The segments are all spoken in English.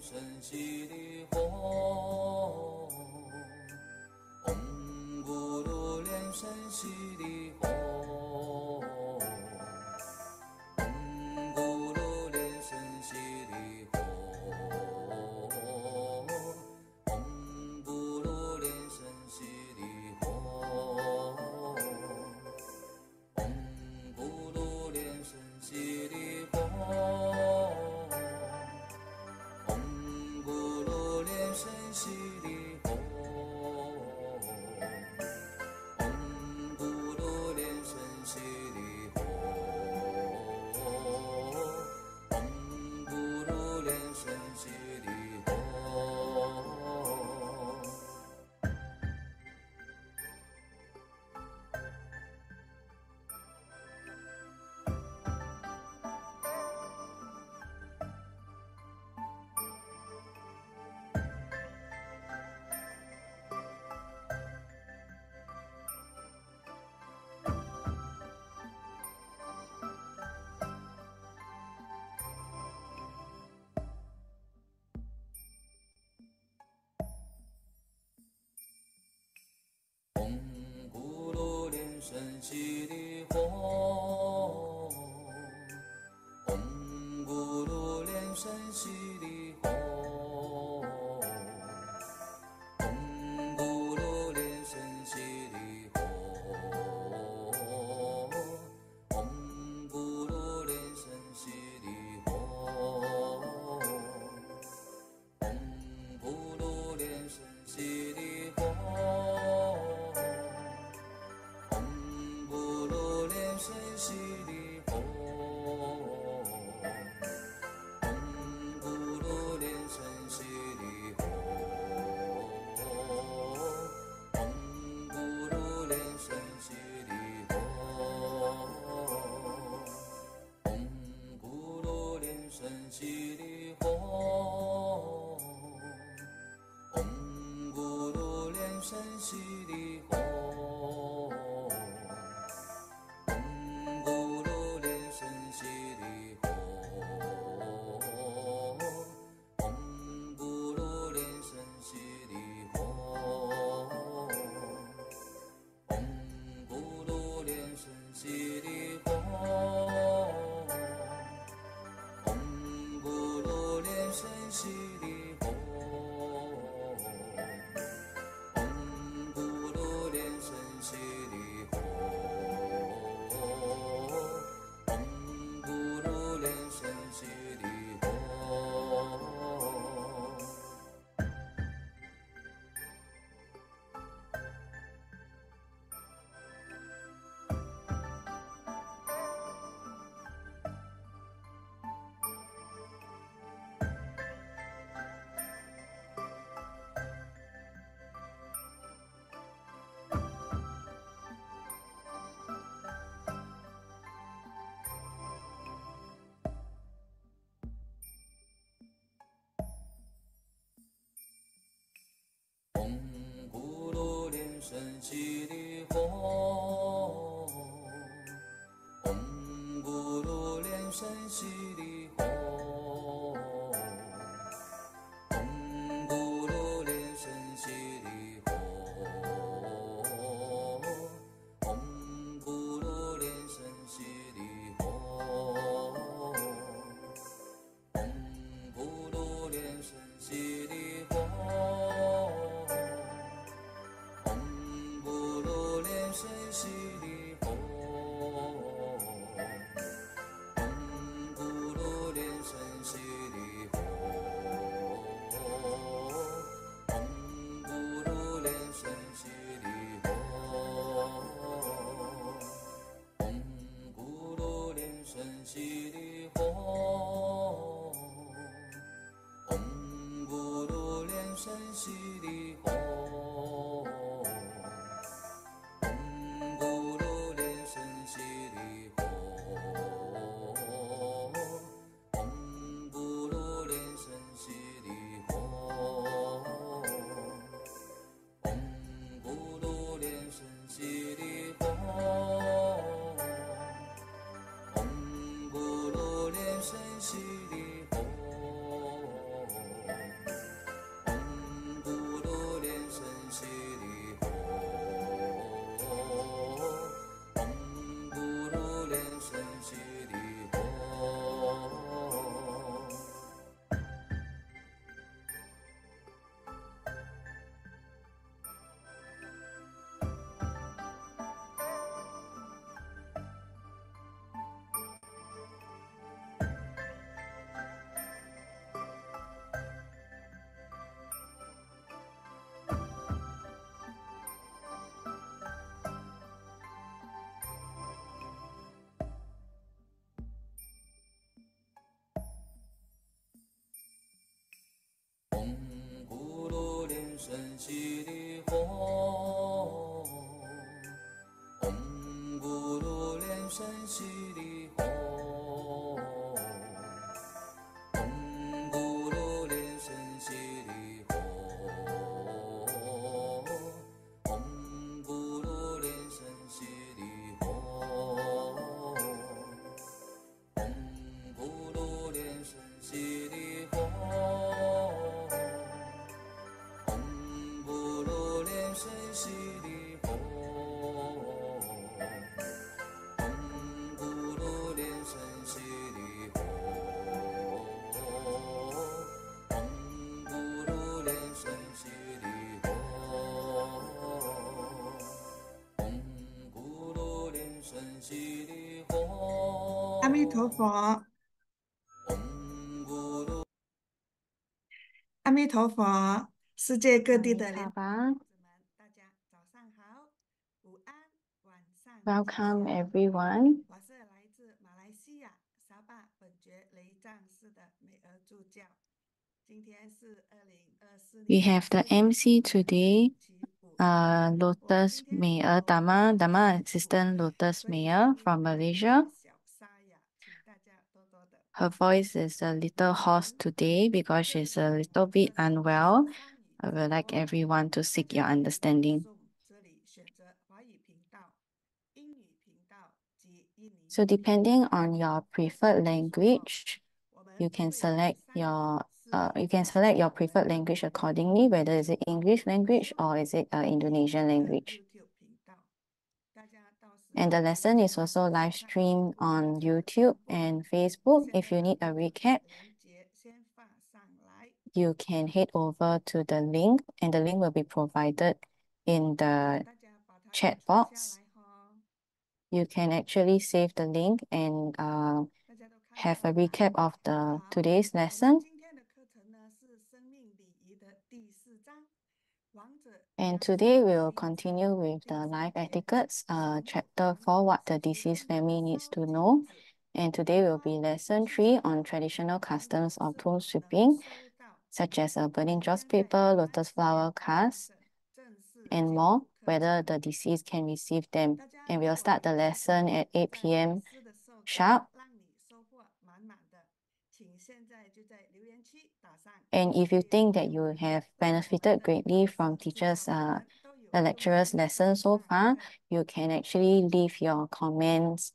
身悉离吽，唵咕噜连声悉离吽，唵咕噜连声悉离吽，唵咕噜连声悉离吽，唵咕噜连声悉离吽。身悉离吽，唵咕噜连声悉离吽，唵咕噜连声悉离吽。唵咕噜连声悉离吽，唵咕噜连声悉离吽，唵咕噜连声悉离吽，唵咕噜连声悉离吽，唵咕噜连声悉离吽。身悉离吽，唵咕噜连声悉离吽，唵咕噜连声悉离吽，唵咕噜连声悉离吽，唵咕噜连声悉离吽。悉离吽，唵咕噜连声悉离吽，唵咕噜连声悉离吽，唵咕噜连声悉离吽。唵咕噜连声悉离吽，唵咕噜连声悉离吽，唵咕噜连声悉离吽，唵咕噜连声悉离吽，唵咕噜连声悉离吽。身悉离吽，唵咕噜连声阿弥陀佛，阿弥陀佛，世界各地的莲花子们，大家早上好，午安，晚上吉 Welcome 祥。everyone. 我是来自马来西亚沙巴本觉雷藏寺的美儿助教。今天是2024 We 年have the 4月MC 5日，today, 星期五。我 Lotus 今天 Mayor 有点 Dama 辛苦，Assistant Lotus 所以声 Mayor 音 from 会有点 Malaysia. 小沙哑，请大家多多的 Her 包涵。voice is a little 我 hoarse 们 today because 这 she's a 里 little bit 这是我们 unwell. 是双语 I 直 would like 播，everyone to 大 seek 家 your 可以选 understanding. 送这里选择华语频道、英语频道及印尼 So 语频道。 depending on your 在 preferred 结束后， language, 我们 you 都 can 会以 select 3语 4语 you can 方 select 式 your preferred 让 language 我们 accordingly, whether 分 is it 享。 English 希 language 望 or 我 is 们 it 也有 Indonesian 一个 language. YouTube 频道，大家到时 And the 可以 lesson is 到 also 时 live 去看 streamed 我刚 on 才的 YouTube 广播。 and 我 Facebook. 现 If 在 you 把 need a 我的 recap, 连接先放上来。 you can head over to the link, and the link will be provided in the 大家把它给 chat 存下 box. 来哈， You can actually save the link and 大家都看 have 到 a 了吗？ recap of the 好， today's 我们 lesson. 今天的课程呢是生命礼仪的第4章，王者 And 将 today 心 we'll 心诚 continue with 第 the 3 life 节， etiquettes, 神 chapter 王 4, what the 其 deceased 中的 family needs 烧 to 金 know. 纸 And 莲 today will 花 be lesson 祭 3 祀 on 后， traditional 王者 customs of 是 tomb 否能 sweeping, 收到 such as a 我 burning 今 joss 天在 paper, 3 lotus 节 flower 包含 cards, 的正式 and 进 more, 入课 whether 程。 the deceased can receive them. 大家 And 如 we'll 果 start the 想什 lesson 么 at 8在拜 p.m. 师的时候可以 sharp. 让你收获满满的，请现在就在留言区打上 And if you 谢 think that 谢。 you have 对我们 benefited 的 greatly 老 from 师指导 teachers' 我们都有 the 用 lecturer's 心 lesson 在 so 上 far, 课。 you can actually leave your comments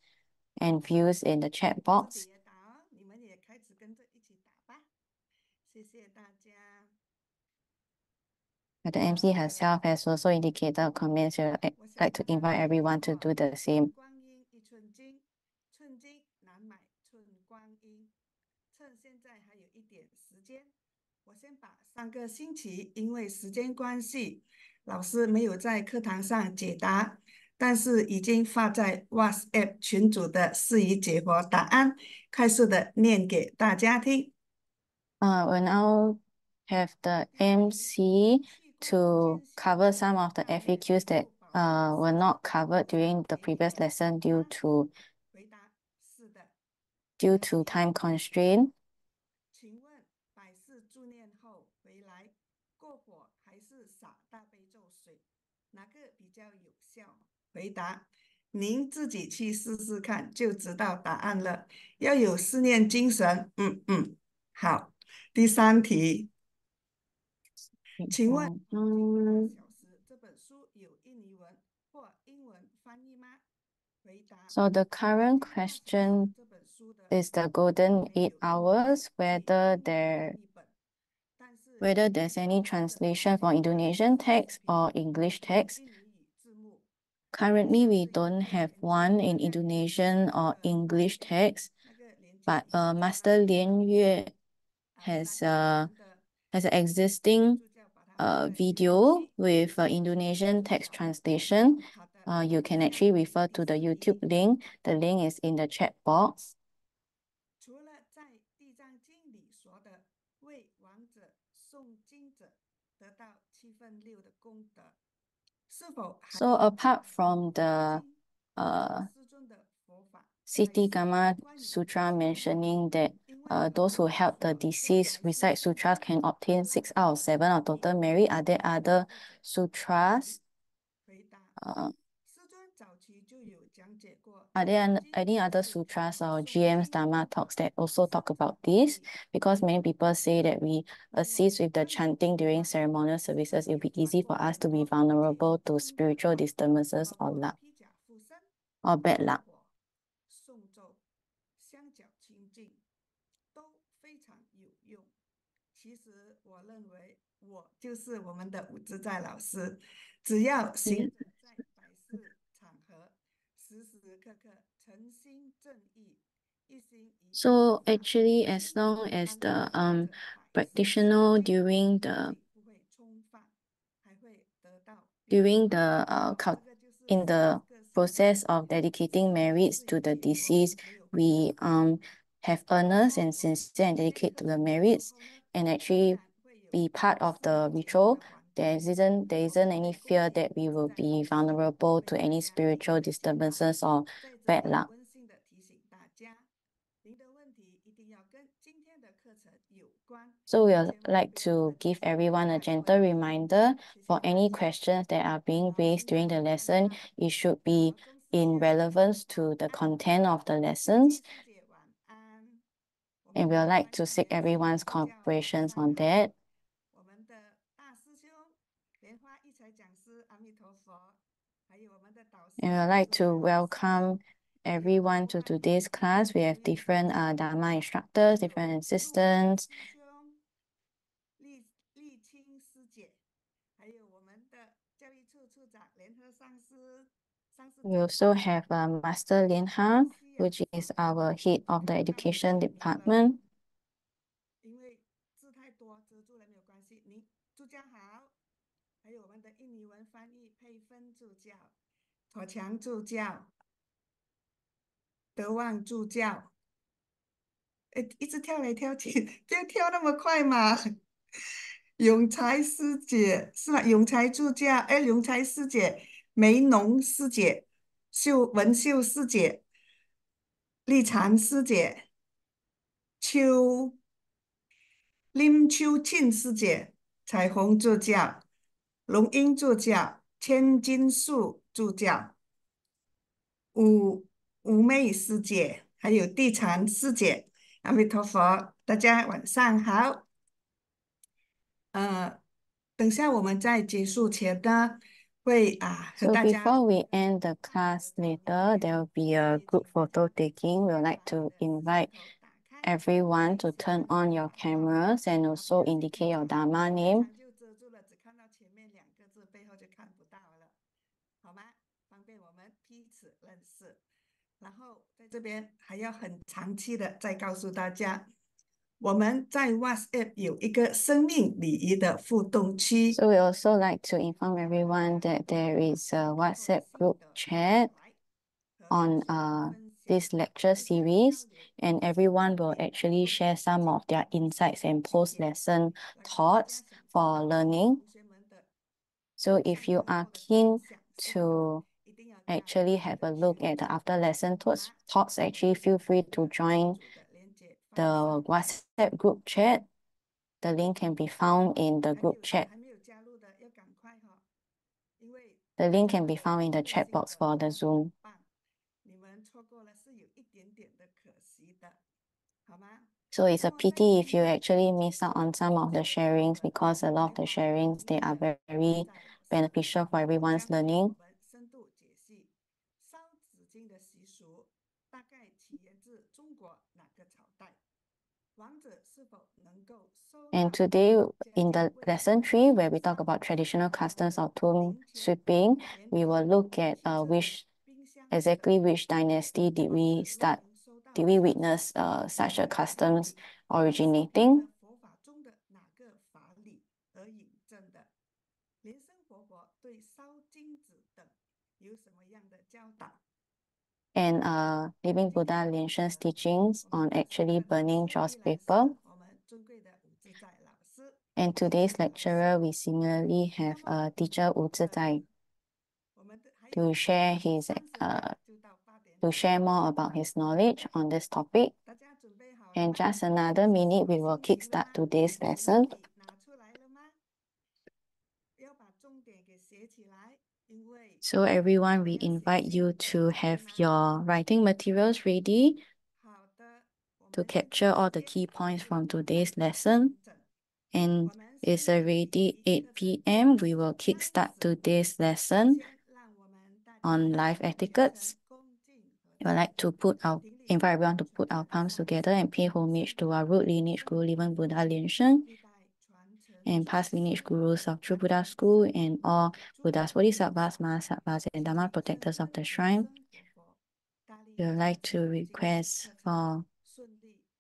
and views in the chat 自己 box. 也打哦，你们也开始跟着一起打吧。谢谢大家。 The MC herself has also indicated comments. She would 我想 like to 大家 invite 可以 everyone 跟 to 我 do the 一 same. 光阴一寸金，寸金难买寸光阴。趁现在还有一点时间，我先把上个星期因为时间关系，老师没有在课堂上解答，但是已经发在 WhatsApp 群组的事宜解惑答案，快速的念给大家听。We'll now have the MC 去过 to 艰辛 cover some of the 大略 FAQs 全 that 部保存的 were 时 not 间， covered 我 during the 给你 previous 了 lesson 答案。回答是的， due 可 to 以。 time constraint. 请问百世助念后回来，过火还是洒大悲咒水，哪个比较有效？回答：您自己去试试看，就知道答案了。要有思念精神。好。第3题，请问《金大小时》这本书有印尼文或英文翻译吗？回答： So the current 金大小时 question 这本书的 is the golden 没 8 有印尼 hours, 解 whether 英文 there 翻译本，但是 whether 里 there's 面 any 包着 translation 完 for 整的 Indonesian 知识 text 水平 or English 和 text. 印尼语字幕。以 Currently, 下 we 是一 don't 个 have 连接， one 大 in 家可以 Indonesian 那 or 个 English text, 那个连接 but 已经放上 Master 去 Lian 了。 Yue 大 has 家我们的 has an 美儿 existing 助教把它放在留言 video 区， with 我就 Indonesian 知 text 道了。 translation. 好的， You can 下 actually 面 refer 第 to the 4 YouTube 题， link. The link is in the chat box. 除了在地藏经里说的为亡者诵经者得到6/7的功德，是否还 So 有 apart 其他 from 读 the 经读诗尊的佛法，还 Siti 是 Gama 关于 Sutra 修道？ mentioning that 因为 those who 我 help the 所做 deceased 白事 recite 时 sutras can 会 obtain 6 让 out 你 of 7 of 可以 total merit. Are there 修道 other 或者 sutras? 回答。 Uh, 师尊早期就有讲解过 are 地 there 藏经 any other 是 sutras 讲 or 诵 GM's 经， Dharma talks that also 生 talk 者 about 可 this? 以 Because many people say that we 另外 assist with the 关于 chanting 此 during 外， ceremonial 师 services. 尊 It will 也 be 传 easy 播 for us 很 to be 多解 vulnerable to 经的 spiritual 法， disturbances 包 or 括 luck 披甲附身、 or bad 过 luck. 火、诵咒、香脚清净，都非常有用。其实我认为我就是我们的武自在老师，只要行者在百事场合时时刻刻诚心正义，一心一意 So 发 actually, 心 as long as 安 the 住者百事清 practitioner 净， during 不 the 仅不会冲犯，还会得到庇 during 护。 the 好，这个就是 in the 上个星期 process of 师 dedicating 的 merits 事 to 宜 the 解惑 deceased, 没有 we have earnest and sincere and dedicate to the merits and actually be part of the ritual, there isn't any fear that we will be vulnerable to any spiritual disturbances or bad luck. So we would like to give everyone a gentle reminder for any questions that are being raised during the lesson. It should be in relevance to the content of the lessons. And we would like to seek everyone's cooperation on that. And we would like to welcome everyone to today's class. We have different Dharma instructors, different assistants. We also have Master Lin Ha, which is our head of the education department.一直跳来跳去，不要跳那么快嘛。永才师姐是吧？永才助教，哎，永才师姐，梅农师姐，文秀师姐，丽婵师姐，林秋庆师姐，彩虹助教，龙英助教，千金树助教，五妹师姐，还有地禅师姐，阿弥陀佛，大家晚上好。等下我们在结束前呢，会和 So 大家 before we end the class later, there will be a group photo taking. We would like to invite everyone to turn on your cameras and also indicate your Dharma name. 就遮住了，只看到前面两个字，背后就看不到了，好吗？方便我们彼此认识。然后在这边还要很长期的再告诉大家，我们在 WhatsApp 有一个生命礼仪的互动区。 So we also like to inform everyone that there is a WhatsApp group chat on this lecture series, and everyone will actually share some of their insights and post-lesson thoughts for learning. So if you are keen to actually have a look at the after-lesson thoughts, actually feel free to join the WhatsApp group chat. The link can be found in the group chat. The link can be found in the chat box for the Zoom. So it's a pity if you actually miss out on some of the sharings, because a lot of the sharings, they are very beneficial for everyone's learning. And today in the lesson 3, where we talk about traditional customs of tomb sweeping, we will look at exactly which dynasty did we witness such a customs originating. And Living Buddha Lin Shen's teachings on actually burning joss paper. And today's lecturer, we similarly have teacher Wu Zizai to share more about his knowledge on this topic. And just another minute, we will kickstart today's lesson. So everyone, we invite you to have your writing materials ready to capture all the key points from today's lesson. And it's already 8 p.m. We will kickstart today's lesson on life etiquettes. I would like to invite everyone to put our palms together and pay homage to our root lineage guru, Living Buddha Lin Shen, and past lineage gurus of True Buddha School, and all Buddhas, Bodhisattvas, Mahasattvas, and Dharma protectors of the shrine. We would like to request for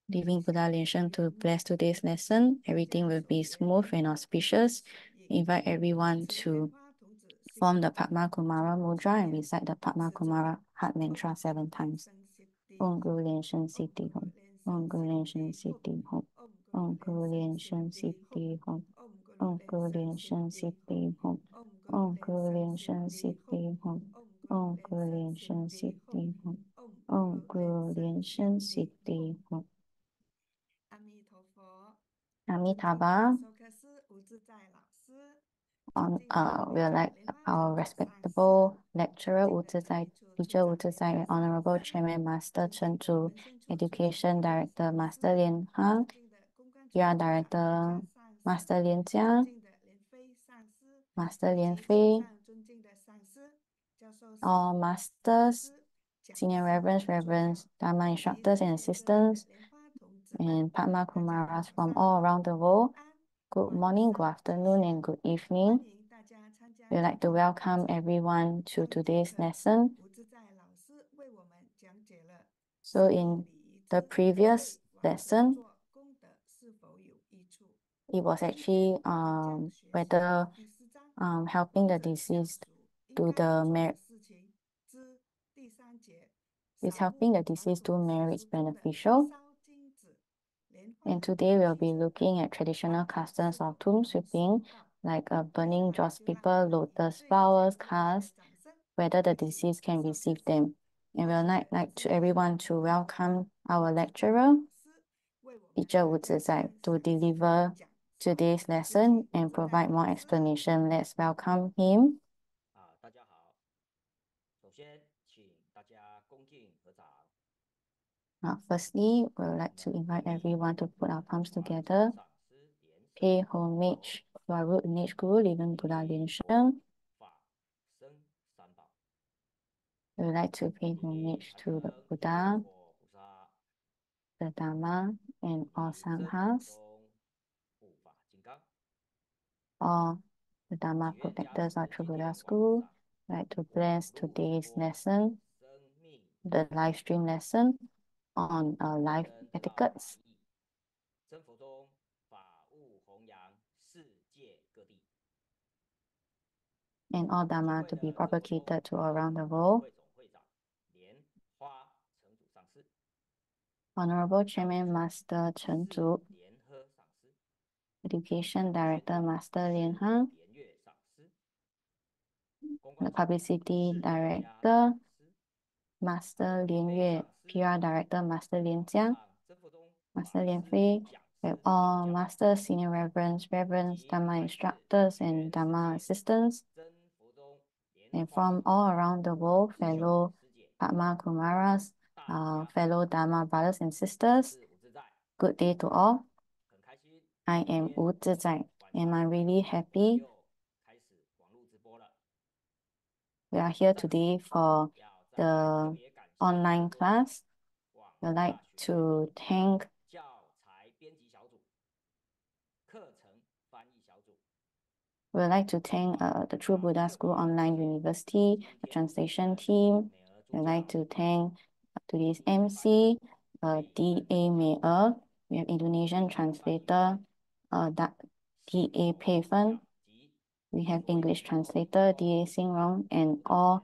Living Buddha Lin Shen to bless today's lesson. Everything will be smooth and auspicious. Invite everyone to form the Padma Kumara Mudra and recite the Padma Kumara Heart Mantra 7 times. Om Congratulations, Guru City Home. Lensan Congratulations, City City Home. Om Guru Lensan Congratulations, City City Home. Om Guru Lensan Congratulations, City City Home. Om Guru Lensan Congratulations, City City Home. Om Guru Lensan Congratulations, City City Home. Om Guru Lensan Congratulations, City Home. 阿弥陀佛，阿弥陀尊敬的佛。授课师吴自在老师，On 尊敬的 we 会 are 长 like 莲花 our 城主上师， respectable 尊 lecturer 敬 Wu 的台 Zizai, 北处处 teacher Wu 长莲 Zizai, 花 and 上 honorable 师， chairman Master 尊敬 Chen 的 Zhu, 文宣处处 education 长 director 上 Master 师， Lin Hang, 尊敬的公关处 PR 处长莲 director 家上师， Master Lin 尊 Jia, 敬的莲飞上师， Master 以 Lin 及 Fei, 线上尊敬的上师、教授师、 all 讲 masters, 师、讲 senior 师 reverends, 和助教， reverends, Dharma 以及 instructors 在 and 线各地的 assistants, 莲花童子们， and Padma 大家 Kumaras 早 from 上 all 好， around the 午 world. 安， Good 晚 morning, good 上吉 afternoon, 祥， and good 欢 evening. 迎大家参加 We'd 今 like to 天的课 welcome 程。 everyone to 上节 today's 课， lesson. 吴自在老师为我们讲解了 So 生命 in 礼仪 the 之 previous 为亡者 lesson, 做功德是否有益处。 it was 今 actually 天我们将学习 whether 第4章 helping 亡 the 者家 deceased 属应 do 该 the 做 mer 的事情之第3节， is 扫 helping 墓 the 传 deceased 统 do 习 merits 俗中的 beneficial. 烧金纸、莲花 And today we'll 祈 be 求 looking 等 at traditional 亡者 customs 是 of 否 tomb 能受 sweeping, 报。 like 接下 burning 来 joss 就让我 paper, 们以 lotus 最 flowers, 热烈的 cards, 掌声 whether the 有请 deceased can 授课 receive 师 them. 吴 And 自 we'll 在 like 老 to 师 everyone to 和 welcome our 吴自在 lecturer, 老师为我们 teacher 大 Wu 家 Zizai, 分 to 享今天 deliver 的讲座， today's 有 lesson 请吴 and 自在 provide 老 more 师。 explanation. Let's welcome him. 大家好，首先请大家恭敬合掌。 Firstly, we would like to invite everyone to put our palms together, pay homage to our root lineage guru, Living Buddha Lin Sheng. 法身三宝， We would like to pay 礼 homage 坛 to the 灯 Buddha, 佛菩萨， the Dharma, and all 礼真普 Sanghas, 中护法金刚， all the Dharma 祈愿加 protectors 持 of 今 True Buddha 天网 School. 上 We'd like to 网 bless 络直 today's 播 lesson, 生命 the live stream lesson on 人 life 人得到法 etiquettes. 益，真佛中法物弘扬世界各地。 And all 尊 Dharma 贵 to 的 be 真佛中 propagated to 华 all around the 总 world. 会总会长莲花城主上师， Honorable 教 Chairman 主 Master Chen 是 Zhu, 莲呵上师， Education 宣 Director 传 Master 是 Lin Hang, 莲月上师，公 the 关处 Publicity 是家 Director 上师， Master 莲 Lin 飞 Yue, 上师， PR Director Master Lin Jia, 让真佛中 Master 法 Lin 师 Fei, 讲 with 师 all 教法， Master Senior Reverends, 以 Reverends, 及 Dharma 来自 Instructors, 全 and 世 Dharma 界 Assistants, 真佛中莲 and 花 from all around the world, 弟兄 fellow 师姐， Padma Kumaras, 大家 fellow Dharma brothers and 我 sisters, 是吴自在， good day to all. 很开心 I 今 am 天 Wu Zizai, 晚 and 上 I'm really 我们 happy 又开始网络直播了。 we are here 在 today 此 for 要再来特 the 别感谢 online 中国 class. 网 We'd 络 like 大学 to thank 教材编辑小组、课程翻译小组、 we'd like to thank the True Buddha School Online University, the translation team. 美俄助 We'd 教 like to thank today's 英翻 MC, 译 DA Mayer. We have Indonesian translator, DA 佩 Payfen. 及 We have 所有 English 同 translator, 胞 DA Singrong, 我 and 的 all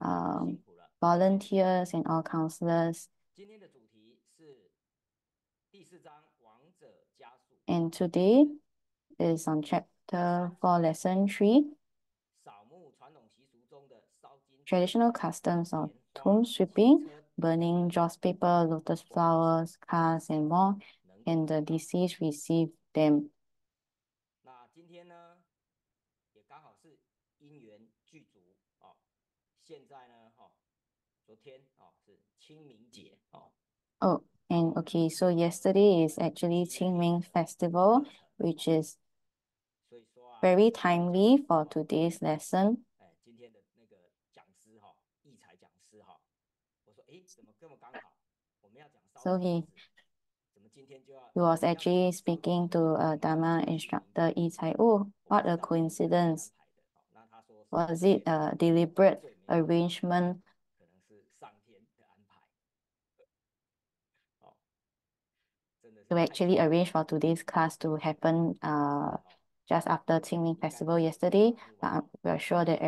你们辛苦了。 volunteers and all counselors. 今天的主题是第4章亡者家属 And today is on chapter 4, lesson 3, 扫墓传统习俗中的烧金纸、 traditional customs of 莲花、 tomb 汽 sweeping, 车 burning joss paper, lotus flowers, cars, and more, 能 and 够 the deceased receive them. 那今天呢，也刚好是因缘具足哦。现在呢，昨天是清明节哦， Oh, and okay, so yesterday is actually 7月 Qingming 的 Festival, 课程 which is 所以说啊， very 讲 timely 师 for today's lesson. 今天的那个讲师义才讲师我说怎么这么刚好？我们要讲烧 So 金 he 纸，怎么今天就要 he was 我们要讲 actually 烧 speaking 金 to 纸 Dharma 清明 instructor 节 Yi Cai. Oh, 我 what 不知 a 道是谁安 coincidence. 排的那他说是 Was 前 it a deliberate 最没有 arrangement 可能是上天的安排真的是 to 太 actually 巧了 arrange for today's class to happen 是 just after Qingming 应该 Festival 不是 yesterday? 网络 But we are sure that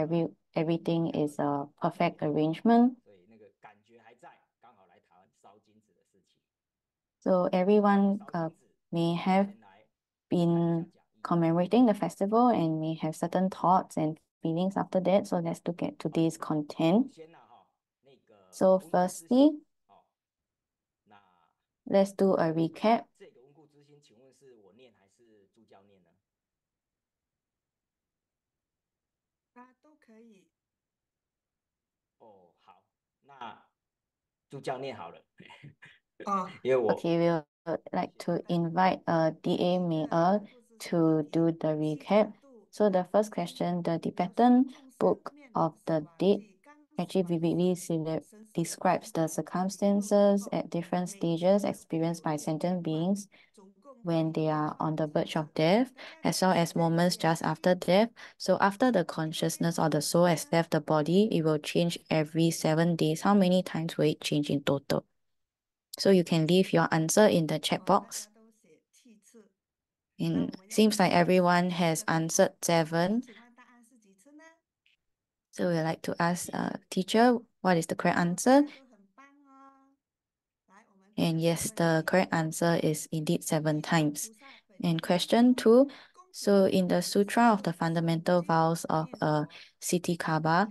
everything is a perfect arrangement. 所以那个感觉还在，刚好来台湾 So everyone may have been commemorating the festival and may have certain thoughts and feelings after that. So let's look at today's content. So firstly, let's do a recap. 这个温故知新，请问是我念还是助教念呢？都可以。哦，好，那助教念好了。哦，因为我 Okay, we'll like to invite DA Mayer to do the recap. So the first question, the Tibetan Book of the Dead actually vividly describes the circumstances at different stages experienced by sentient beings when they are on the verge of death, as well as moments just after death. So after the consciousness or the soul has left the body, it will change every 7 days. How many times will it change in total? So you can leave your answer in the chat box. And seems like everyone has answered 7. So we'd like to ask teacher, what is the correct answer? And yes, the correct answer is indeed 7 times. And question 2, so in the Sutra of the Fundamental Vows of Siddhikabha,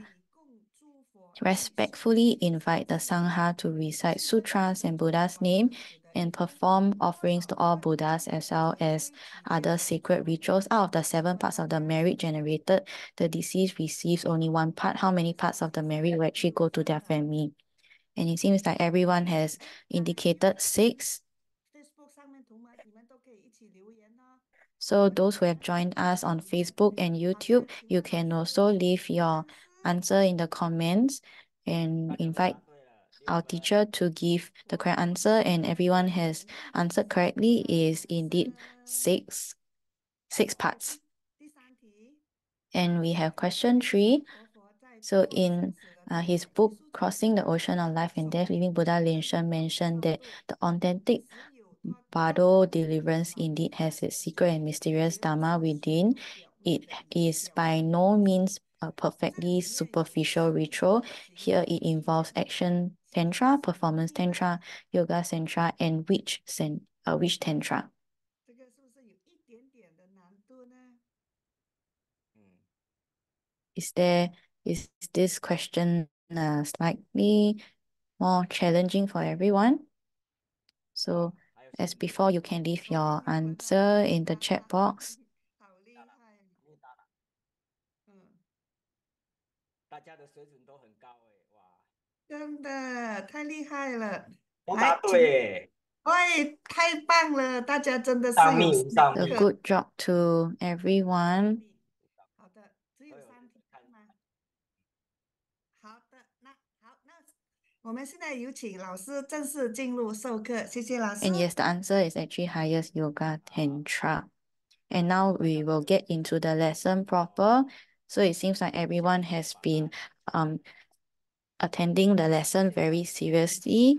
respectfully invite the Sangha to recite sutras and Buddha's name and perform offerings to all Buddhas as well as other sacred rituals. Out of the 7 parts of the merit generated, the deceased receives only 1 part. How many parts of the merit will actually go to their family? And it seems like everyone has indicated 6. So those who have joined us on Facebook and YouTube, you can also leave your answer in the comments and invite our teacher to give the correct answer, and everyone has answered correctly is indeed 6 parts. And we have question 3. So in his book, Crossing the Ocean of Life and Death, Living Buddha Lin Shen mentioned that the authentic Bardo deliverance indeed has its secret and mysterious Dharma within. It is by no means a perfectly superficial ritual. Here it involves action tantra, performance tantra, yoga tantra, and witch tantra. Is this question slightly more challenging for everyone? So as before, you can leave your answer in the chat box. 大家的水准都很高哎，哇！真的太厉害了！都答对，喂，太棒了！大家真的是上有命上 So 命。good job to everyone. 好的，只有3题吗？好的，那我们现在有请老师正式进入授课，谢谢老师。And yes, the answer is actually highest yoga tantra. And now we will get into the lesson proper. So it seems like everyone has been attending the lesson very seriously.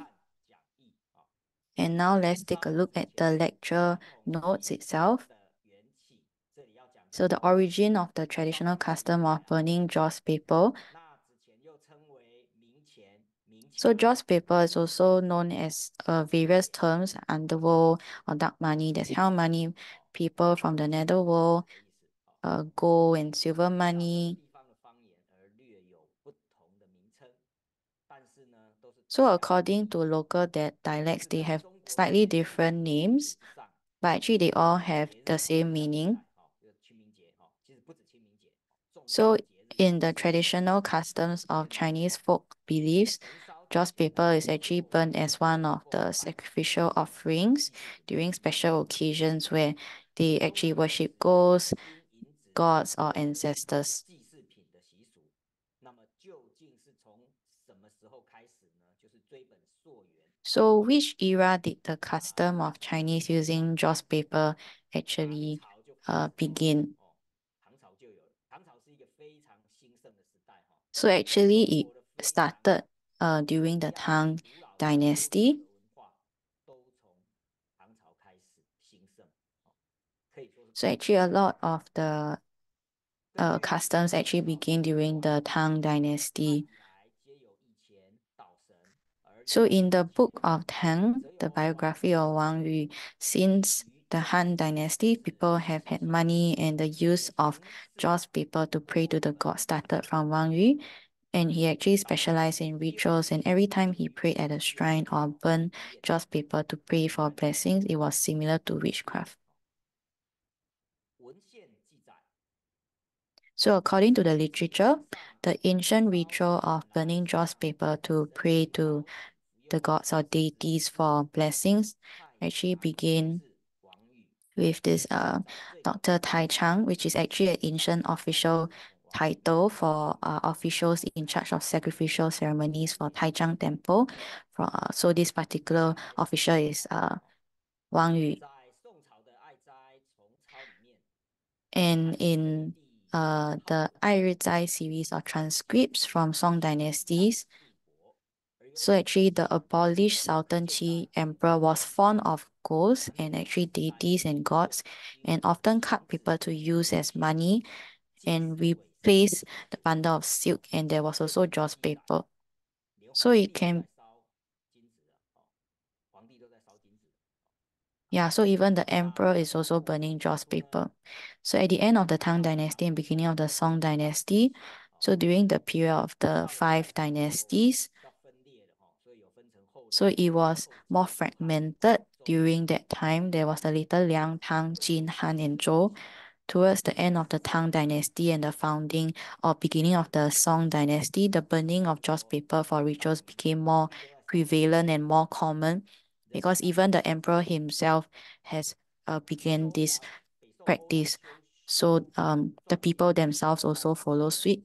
And now let's take a look at the lecture notes itself. So the origin of the traditional custom of burning joss paper. So joss paper is also known as various terms, underworld or dark money. There's hell money, people from the netherworld, gold and silver money. So according to local dialects, they have slightly different names, but actually they all have the same meaning. So in the traditional customs of Chinese folk beliefs, joss paper is actually burned as one of the sacrificial offerings during special occasions where they actually worship ghosts, gods, or ancestors. So which era did the custom of Chinese using joss paper actually begin? So actually it started during the Tang Dynasty. So actually a lot of the customs actually begin during the Tang Dynasty. So in the book of Tang, the biography of Wang Yu, since the Han Dynasty, people have had money and the use of joss paper to pray to the god started from Wang Yu. And he actually specialized in rituals, and every time he prayed at a shrine or burned joss paper to pray for blessings, it was similar to witchcraft. So according to the literature, the ancient ritual of burning joss paper to pray to the gods or deities for blessings actually began with this Dr. Tai Chang, which is actually an ancient official title for officials in charge of sacrificial ceremonies for Tai Chang Temple. So this particular official is Wang Yu. And in the 爱日斋 series of transcripts from Song dynasties, so actually the abolished Sultan Qi emperor was fond of ghosts and actually deities and gods, and often cut people to use as money and replace the bundle of silk, and there was also joss paper. So it can, yeah, so even the emperor is also burning joss paper. So at the end of the Tang dynasty and beginning of the Song dynasty, so during the period of the five dynasties, so it was more fragmented during that time. There was the later Liang, Tang, Jin, Han, and Zhou. Towards the end of the Tang dynasty and the founding or beginning of the Song dynasty, the burning of joss paper for rituals became more prevalent and more common because even the emperor himself has began this practice. So the people themselves also follow suit.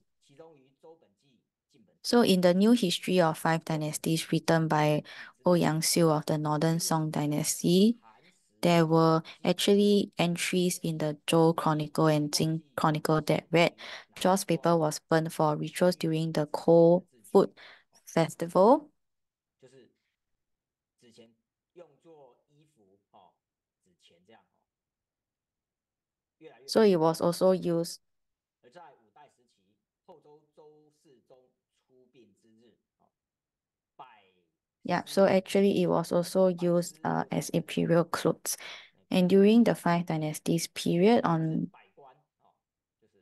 So in the new history of five dynasties written by Ouyang Xiu of the Northern Song dynasty, there were actually entries in the Zhou Chronicle and Jing Chronicle that read joss paper was burned for rituals during the Cold Food Festival. So it was also used. Yeah, so actually it was also used as imperial clothes. And during the Five Dynasties period, on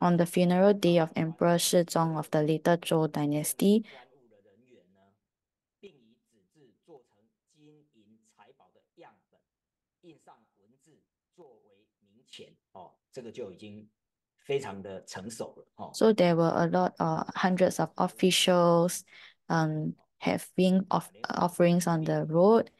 the funeral day of Emperor Shizong of the later Zhou dynasty, so there were a lot, hundreds of officials, having offerings on the road.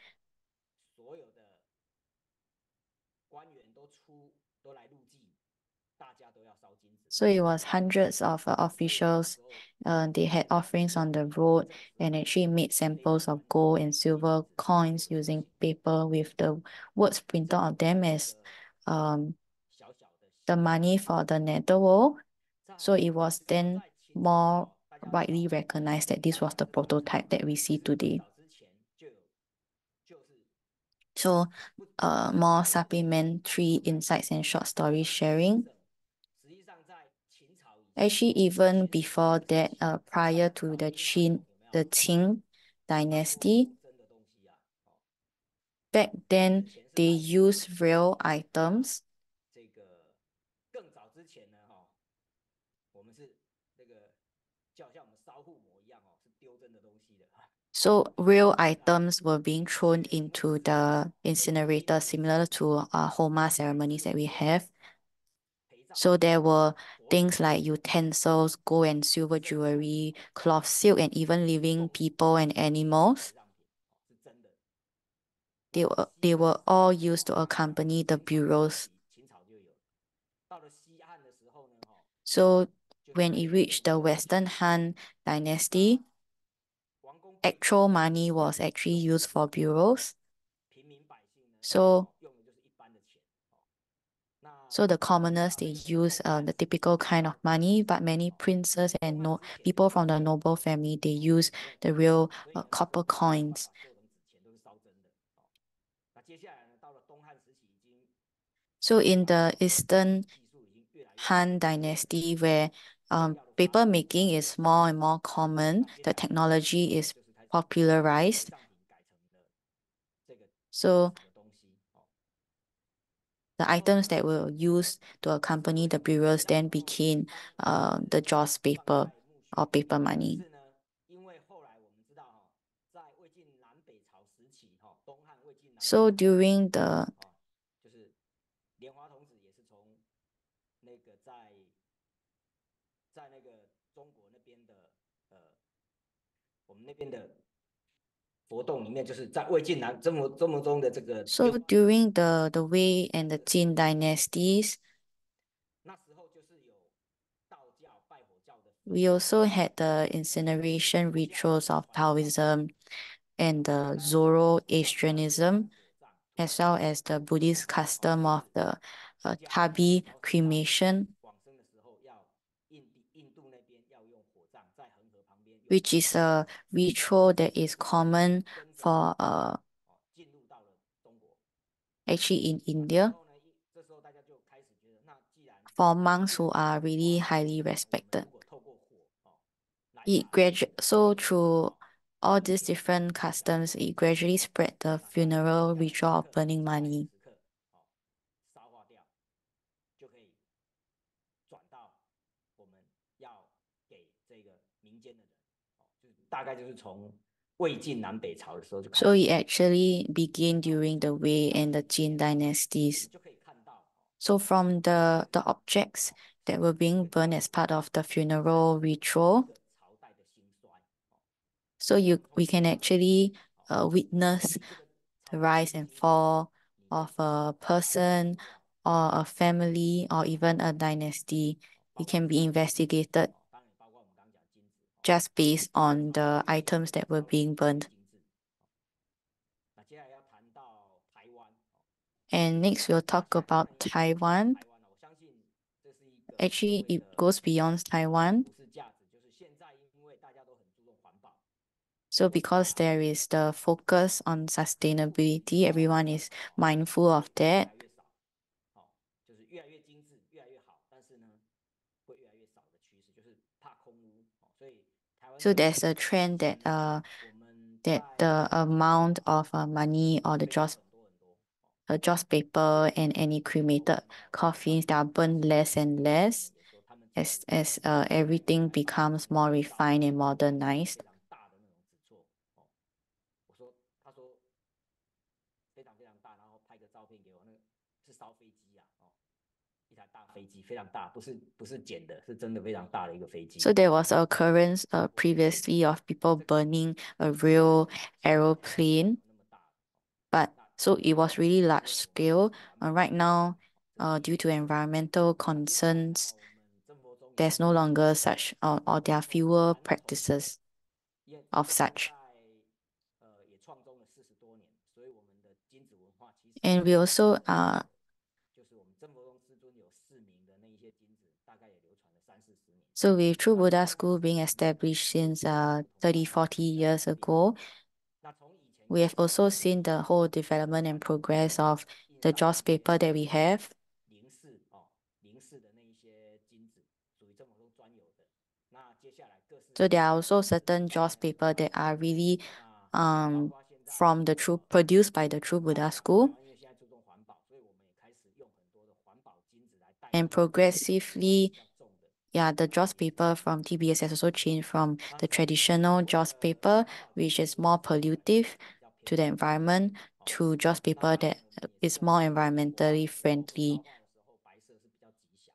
So it was hundreds of officials. They had offerings on the road and actually made samples of gold and silver coins using paper with the words printed on them as the money for the netherworld. So it was then more widely recognized that this was the prototype that we see today. So more supplementary insights and short story sharing. Actually, even before that, prior to the Qing dynasty, back then they used real items. So real items were being thrown into the incinerator, similar to Homa ceremonies that we have. So there were things like utensils, gold and silver jewelry, cloth, silk, and even living people and animals. They were all used to accompany the burials. So when it reached the Western Han dynasty, actual money was actually used for burials. So the commoners, they use the typical kind of money, but many princes and people from the noble family, they use the real copper coins. So in the Eastern Han dynasty, where paper making is more and more common, the technology is popularized. So 几个东西哦。the items that were used to accompany the burials then became the joss paper or paper 但 money. 是呢，因为后来我们知道哈，在魏晋南北朝时期哈，东汉魏晋南北朝 So during the 哦，就是莲花童子也是从那个在那个中国那边的我们那边的佛洞里面，就是在魏晋南这么中的这个 so during the Wei and the Qin dynasties, 那时候就是有道教、拜火教的， we also had the incineration rituals of Taoism and the Zoroastrianism, as well as the Buddhist custom of the tabi cremation, 往生的时候要印度那边要用火葬，在恒河旁边， which is a ritual that is common for 进入到了中国。 actually in India 这时候大家就开始觉得，那既然 for monks who are really highly respected. 如果透过火来 So through all these different customs, it gradually spread the funeral ritual of burning money. 烧化掉，就可以转到我们要给这个民间的人，大概就是从魏晋南北朝的时候就开始。 So it actually began during the Wei and the Qin dynasties. 就可以看到 So from the objects that were being burned as part of the funeral ritual, 朝代的兴衰。 so we can actually witness the rise and fall of a person or a family or even a dynasty. It can be investigated 当然包括我们刚刚讲金子， just based on the items that were being burned. 那接下来要谈到台湾。 And next, we'll talk about Taiwan. 台湾，我相信这是一个 Actually, it goes beyond Taiwan. 普世价值，就是现在因为大家都很注重环保， So because there is the focus on sustainability, everyone is mindful of 越 that. 来越少，就是越来越精致，越来越好，但是呢，会越来越少的趋势，就是怕空污，所以台湾 So there's a trend that 我们 that the amount of money or the 很多很多， joss paper and any cremated coffins that are burned less and less 也说他们 as everything becomes more refined and modernized. 非常大的那种纸错，我说他说非常非常大，然后拍个照片给我，那个是烧飞机啊，一台大飞机非常大，不是剪的，是真的非常大的一个飞机。 So there was an occurrence previously of people burning a real aeroplane, 那么大， but so it was really large scale. Right now, due to environmental concerns, 我们生活中 there's no longer such or there are fewer practices 也 of such. 也创中了40多年，所以我们的金子文化其实 And we also 就是我们真佛宗师尊有4名的那一些金子，大概也流传了30-40年。 so with True Buddha School being established since 30-40 years ago, 那从以前 we have also seen the whole development and progress of the joss paper that we have. 零式的那一些金子，属于真佛宗专有的。那接下来各式 So there are also certain joss paper that are really from the true produced by the True Buddha School. 因为现在注重环保，所以我们也开始用很多的环保金子来代替 And progressively, yeah, the joss paper from TBS has also changed from the traditional joss paper, which is more pollutive to the environment, to joss paper that is more environmentally friendly. 白色是比较吉祥，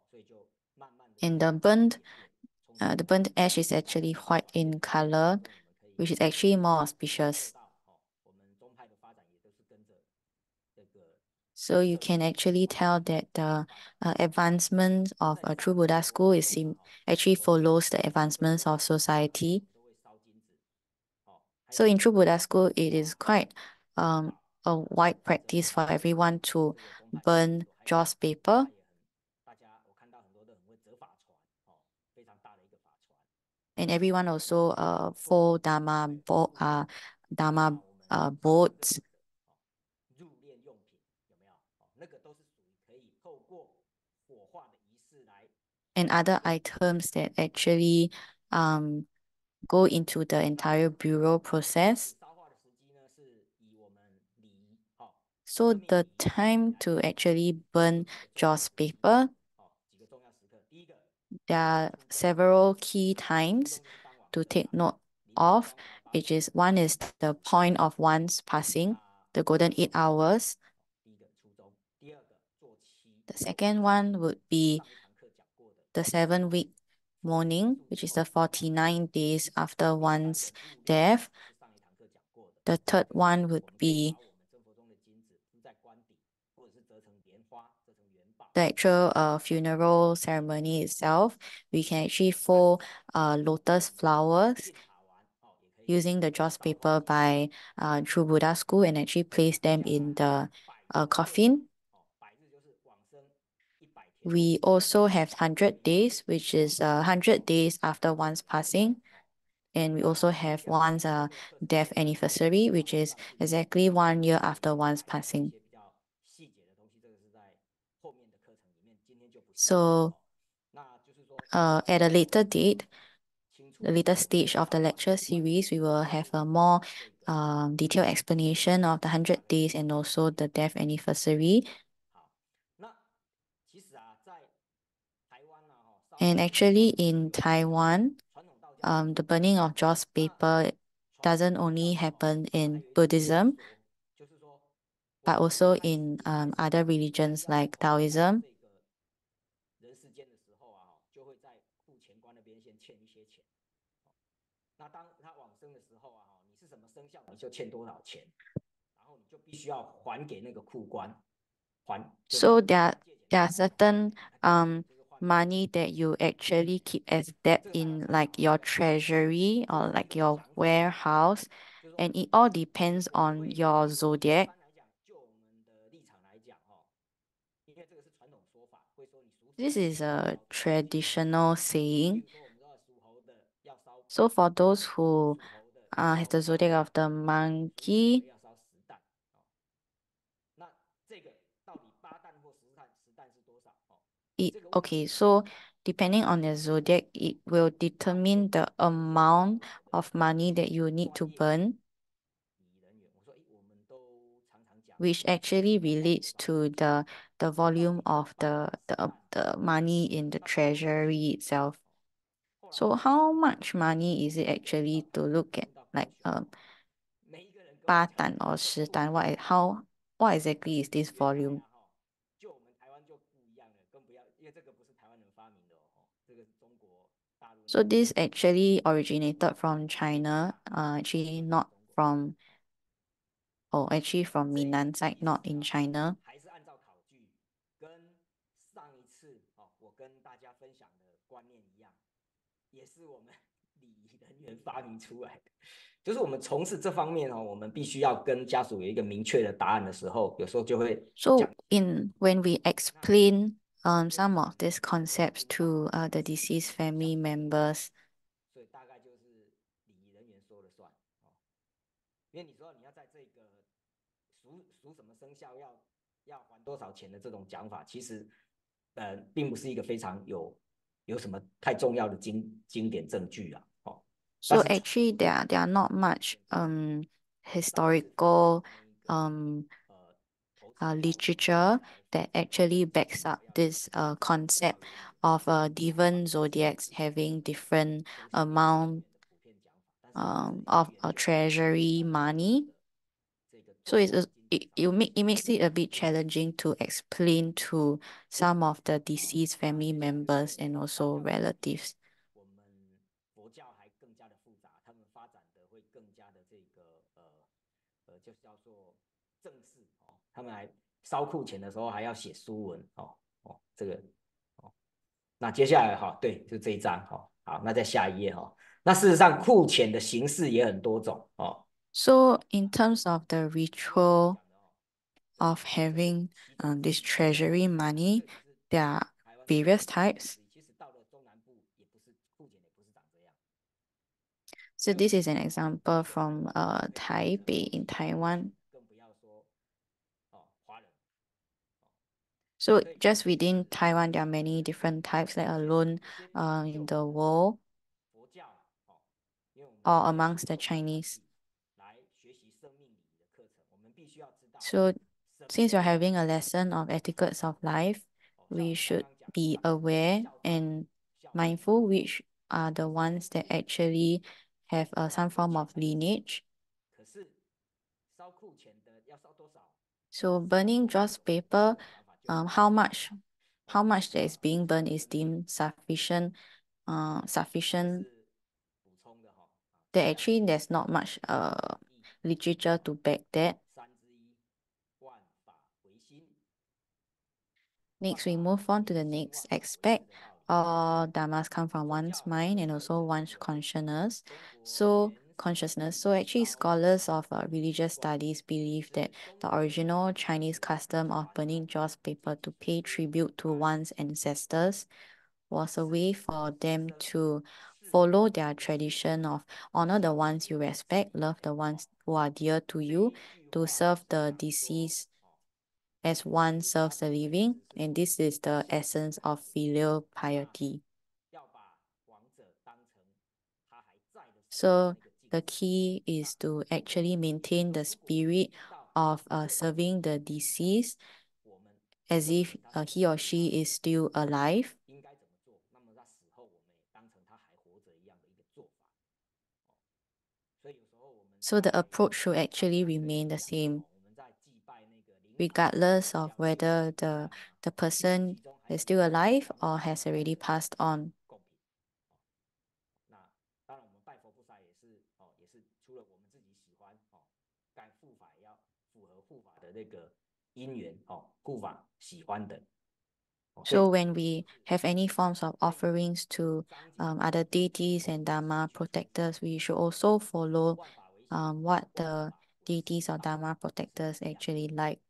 所以就慢慢的 And the burnt ash is actually white in color, which is actually more auspicious. 我们宗派的发展也都是跟着这个 So you can actually tell that the advancement of a True Buddha School actually follows the advancements of society. 都会烧金子， So in True Buddha School, it is quite a wide practice for everyone to burn joss paper. 大家我看到很多都很会折法船，非常大的一个法船。 And everyone also fold Dharma boats 入殓用品有没有？那个都是属于可以透过火化的仪式来 and other items that actually go into the entire burial process. 烧化的时机呢，是以我们礼 So the time to actually burn joss paper, there are several key times to take note of, which is one is the point of one's passing, the golden 8 hours. The second one would be the 7-week mourning, which is the 49 days after one's death. The third one would be the actual funeral ceremony itself. We can actually fold lotus flowers using the joss paper by True Buddha School and actually place them in the coffin. We also have 100 days, which is 100 days after one's passing. And we also have one's death anniversary, which is exactly 1 year after one's passing. So at a later date, the later stage of the lecture series, we will have a more detailed explanation of the 100 days and also the death anniversary. And actually in Taiwan, the burning of joss paper doesn't only happen in Buddhism, but also in other religions like Taoism. So there are certain money that you actually keep as debt in like your treasury or like your warehouse, and it all depends on your zodiac. This is a traditional saying. So for those who have the zodiac of the monkey, okay, so depending on the zodiac, it will determine the amount of money that you need to burn, which actually relates to the volume of the money in the treasury itself. So how much money is it actually to look at, like 8 or 10 what exactly is this volume? So this actually originated from China, actually not from, oh, actually from Minnan side, not in China. So when we explain some of these concepts to the deceased family members, so actually there are not much historical literature that actually backs up this concept of different zodiacs having different amount of treasury money. So it makes it a bit challenging to explain to some of the deceased family members and also relatives. So in terms of the ritual of having this treasury money, there are various types. So this is an example from Taipei in Taiwan. So just within Taiwan, there are many different types, like alone in the world or amongst the Chinese. So since you're having a lesson of etiquettes of life, we should be aware and mindful which are the ones that actually have some form of lineage. So burning Joss paper, how much that is being burned is deemed sufficient. That actually there's not much literature to back that. Next, we move on to the next aspect. All dharmas come from one's mind and also one's consciousness. So actually scholars of religious studies believe that the original Chinese custom of burning joss paper to pay tribute to one's ancestors was a way for them to follow their tradition of honor the ones you respect, love the ones who are dear to you, to serve the deceased as one serves the living, and this is the essence of filial piety. So the key is to actually maintain the spirit of serving the deceased as if he or she is still alive. So the approach should actually remain the same, regardless of whether the person is still alive or has already passed on. So when we have any forms of offerings to other deities and Dharma protectors, we should also follow what the deities or Dharma protectors actually like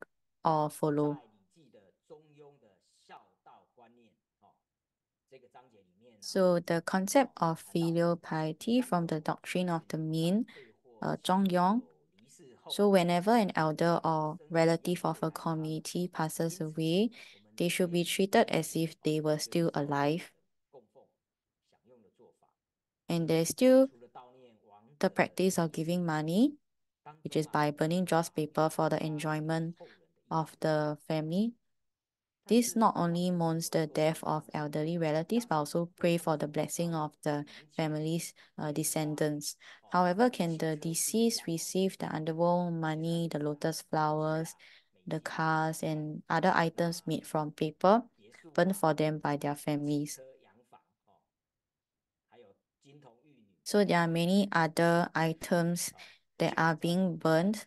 or follow. So the concept of filial piety from the doctrine of the Min, Zhongyong. So whenever an elder or relative of a community passes away, they should be treated as if they were still alive. And there's still the practice of giving money, which is by burning joss paper for the enjoyment of the family. This not only mourns the death of elderly relatives, but also pray for the blessing of the family's descendants. However, can the deceased receive the underworld money, the lotus flowers, the cars, and other items made from paper, burned for them by their families? So there are many other items that are being burned.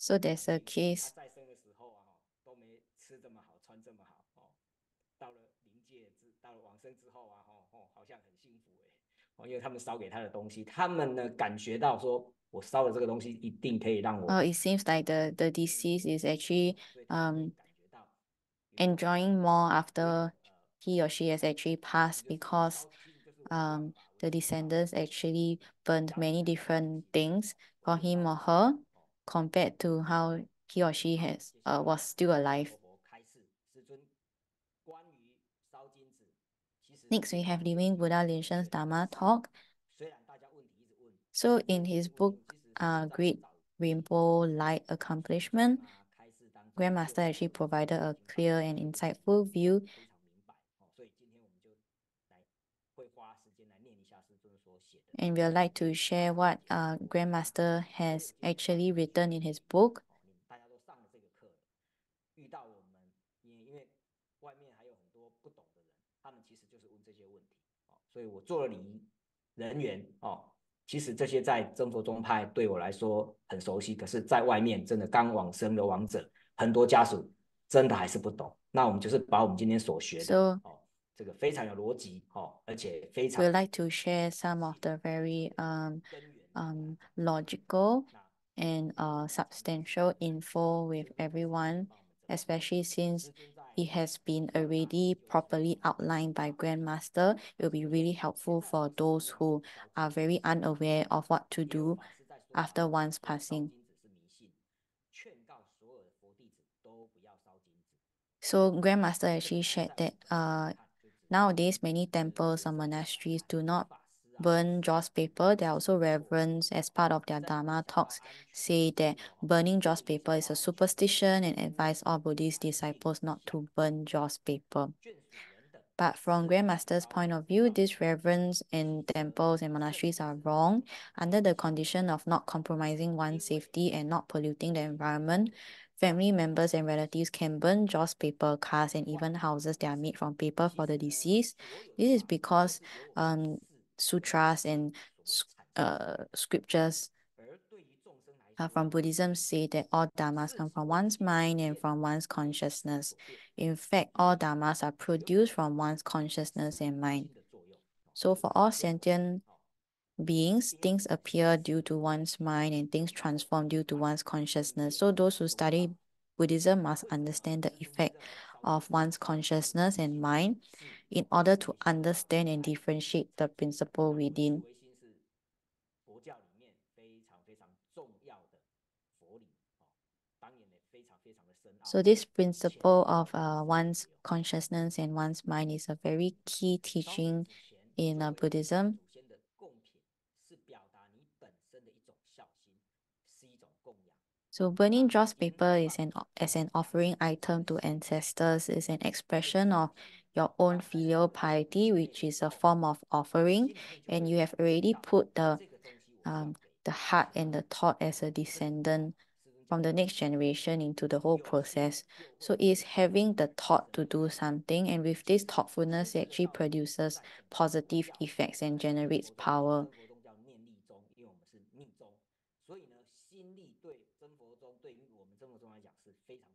So there's a case. It seems like the deceased is actually enjoying more after he or she has actually passed because the descendants actually burned many different things for him or her compared to how he or she was still alive. Next, we have Living Buddha Linshen's Dharma talk. So in his book, Great Rainbow Light Accomplishment, Grandmaster actually provided a clear and insightful view. And we'd like to share what Grandmaster has actually written in his book. So we'd like to share some of the very logical and substantial info with everyone, especially since it has been already properly outlined by Grandmaster. It will be really helpful for those who are very unaware of what to do after one's passing. So Grandmaster actually shared that nowadays many temples or monasteries do not burn joss paper. There are also reverends as part of their Dharma talks say that burning joss paper is a superstition and advise all Buddhist disciples not to burn joss paper. But from Grandmaster's point of view, these reverends in temples and monasteries are wrong. Under the condition of not compromising one's safety and not polluting the environment, family members and relatives can burn joss paper, cars, and even houses that are made from paper for the deceased. This is because sutras and scriptures from Buddhism say that all dharmas come from one's mind and from one's consciousness. In fact, all dharmas are produced from one's consciousness and mind. So for all sentient beings, things appear due to one's mind and things transform due to one's consciousness. So those who study Buddhism must understand the effect of one's consciousness and mind in order to understand and differentiate the principle within. So this principle of one's consciousness and one's mind is a very key teaching in Buddhism. So burning joss paper is as an offering item to ancestors is an expression of your own filial piety, which is a form of offering, and you have already put the heart and the thought as a descendant from the next generation into the whole process. So it's having the thought to do something, and with this thoughtfulness, it actually produces positive effects and generates power.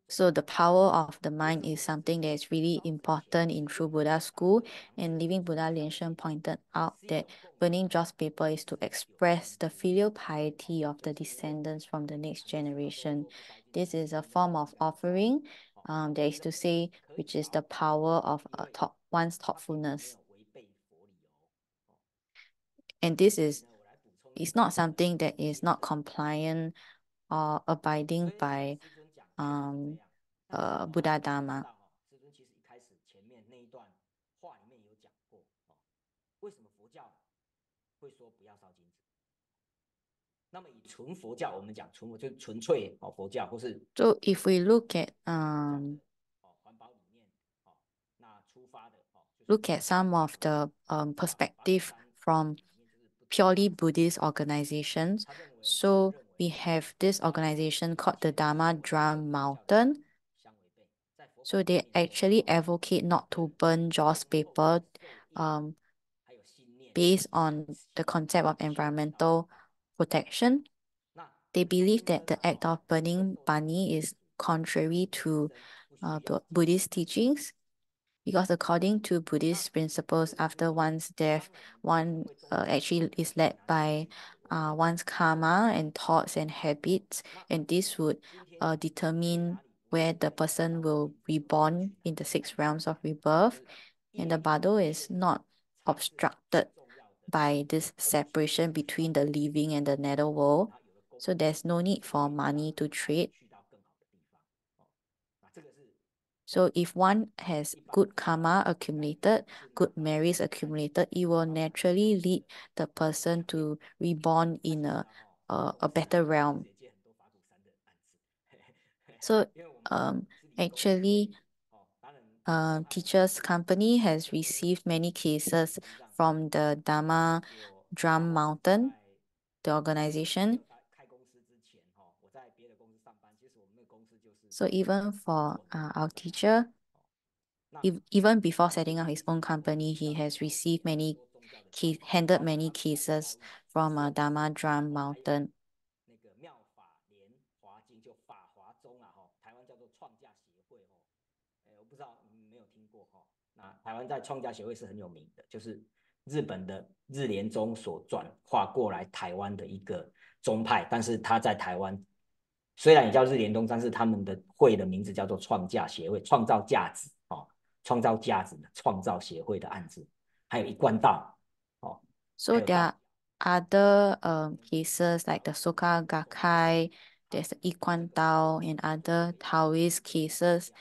So the power of the mind is something that is really important in True Buddha School, and Living Buddha Lian Shen pointed out that burning joss paper is to express the filial piety of the descendants from the next generation. This is a form of offering, that is to say, which is the power of one's thoughtfulness. And this is not something that is not compliant or abiding by Buddha Dharma. So if we look at some of the perspective from purely Buddhist organizations. So we have this organization called the Dharma Drum Mountain. So they actually advocate not to burn joss paper based on the concept of environmental protection. They believe that the act of burning bani is contrary to Buddhist teachings, because according to Buddhist principles, after one's death, one actually is led by one's karma and thoughts and habits, and this would determine where the person will be born in the 6 realms of rebirth. And the bardo is not obstructed by this separation between the living and the nether world. So there's no need for money to trade. So if one has good karma accumulated, good merits accumulated, it will naturally lead the person to reborn in a better realm. So actually, Teachers Company has received many cases from the Dharma Drum Mountain, the organization. So even for our teacher, even before setting up his own company, he has received handled many cases from Dharma Drum Mountain.日本的日莲宗所转化过来台湾的一个宗派，但是他在台湾虽然也叫日莲宗，但是他们的会的名字叫做创价协会，创造价值创造价值的创造协会的案子，还有一贯道So there are other cases like the Soka Gakkai, there's the Ikuan Tao and other Taoist cases.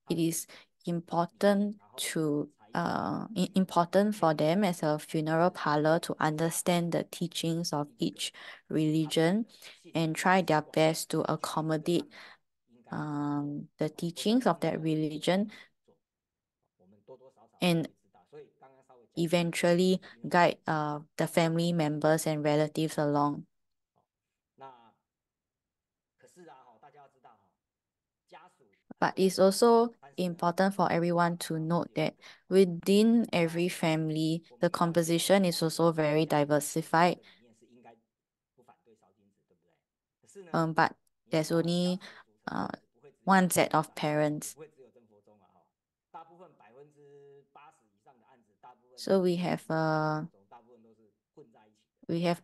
It is important to important for them as a funeral parlor to understand the teachings of each religion and try their best to accommodate the teachings of that religion and eventually guide the family members and relatives along. But it's also important for everyone to note that within every family, the composition is also very diversified. But there's only one set of parents. So we have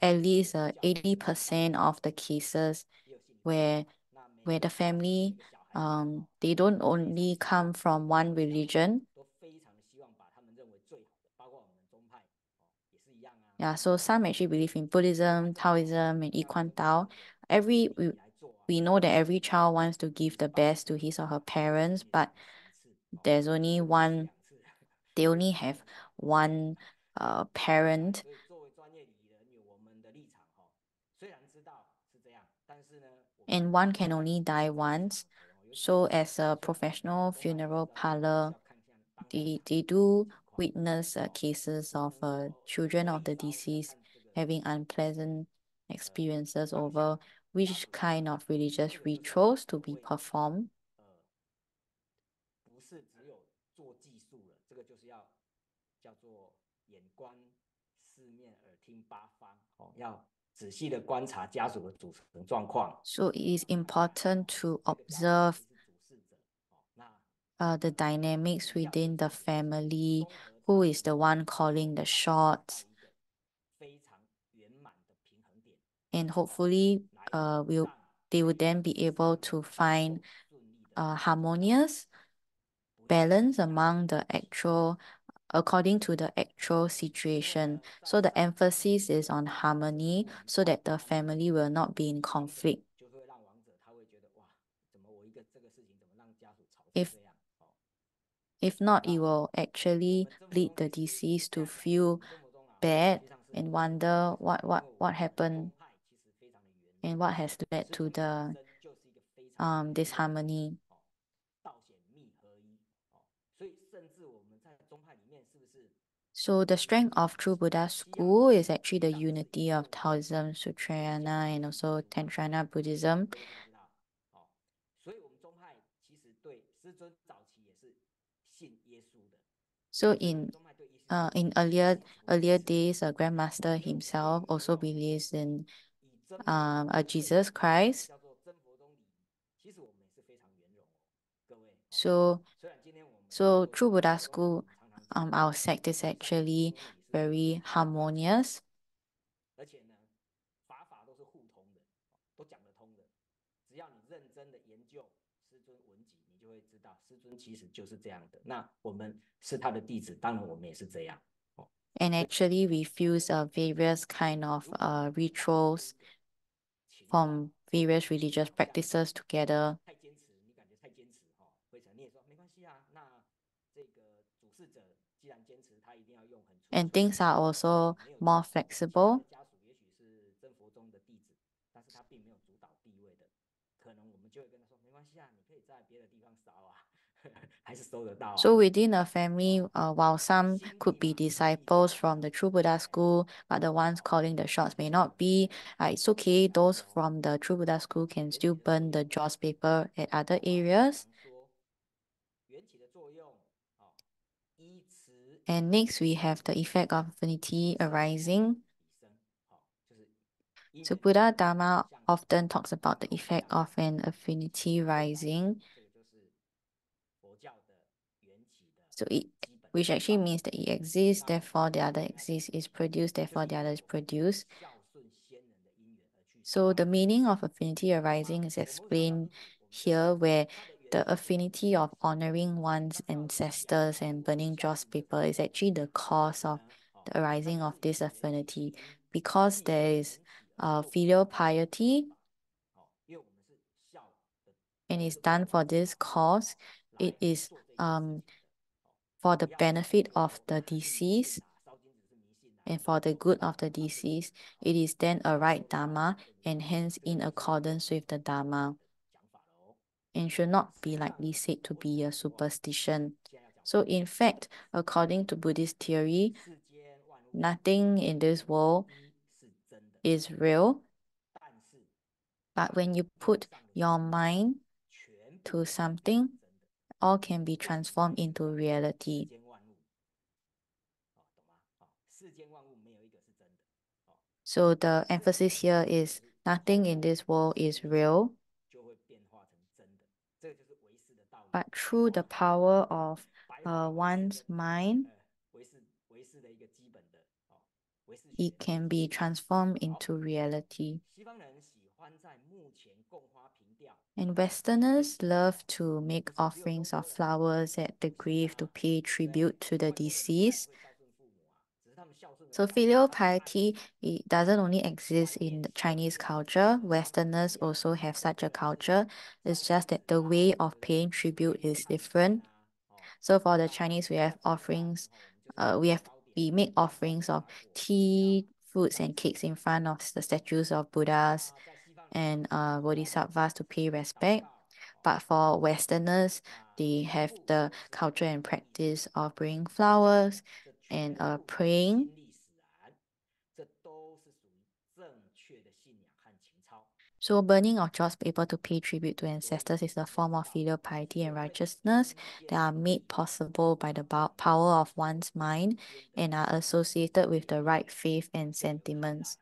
at least 80% of the cases where the family they don't only come from one religion. Yeah, so some actually believe in Buddhism, Taoism, and Yiquan Tao. We know that every child wants to give the best to his or her parents, but there's only one, they only have one parent. And one can only die once. So as a professional funeral parlor, they do witness cases of children of the deceased having unpleasant experiences over which kind of religious rituals to be performed. So it is important to observe the dynamics within the family, who is the one calling the shots. And hopefully they would then be able to find harmonious balance among the according to the actual situation. So the emphasis is on harmony so that the family will not be in conflict. If not, it will actually lead the deceased to feel bad and wonder what happened and what has led to the disharmony. So the strength of True Buddha school is actually the unity of Taoism, Sutrayana, and also Tantrana Buddhism. So in earlier days, a grandmaster himself also believes in a Jesus Christ. So True Buddha school, our sect is actually very harmonious. And actually we fuse various kind of rituals from various religious practices together. And things are also more flexible. So within a family, while some could be disciples from the True Buddha school, but the ones calling the shots may not be, it's okay. Those from the True Buddha school can still burn the joss paper at other areas. And next we have the effect of affinity arising. So Buddha Dharma often talks about the effect of an affinity rising. So which actually means that it exists, therefore the other exists, is produced, therefore the other is produced. So the meaning of affinity arising is explained here, where the affinity of honoring one's ancestors and burning joss paper is actually the cause of the arising of this affinity, because there is filial piety and is done for this cause. It is for the benefit of the deceased and for the good of the deceased, it is then a right Dharma and hence in accordance with the Dharma, and should not be likely said to be a superstition. So in fact, according to Buddhist theory, nothing in this world is real, but when you put your mind to something, all can be transformed into reality. So the emphasis here is nothing in this world is real, but through the power of one's mind, it can be transformed into reality. And Westerners love to make offerings of flowers at the grave to pay tribute to the deceased. So filial piety, it doesn't only exist in the Chinese culture. Westerners also have such a culture. It's just that the way of paying tribute is different. So for the Chinese, we have offerings. We make offerings of tea, fruits, and cakes in front of the statues of Buddhas and Bodhisattvas to pay respect. But for Westerners, they have the culture and practice of bringing flowers and praying. So burning of joss paper to pay tribute to ancestors is a form of filial piety and righteousness that are made possible by the power of one's mind and are associated with the right faith and sentiments.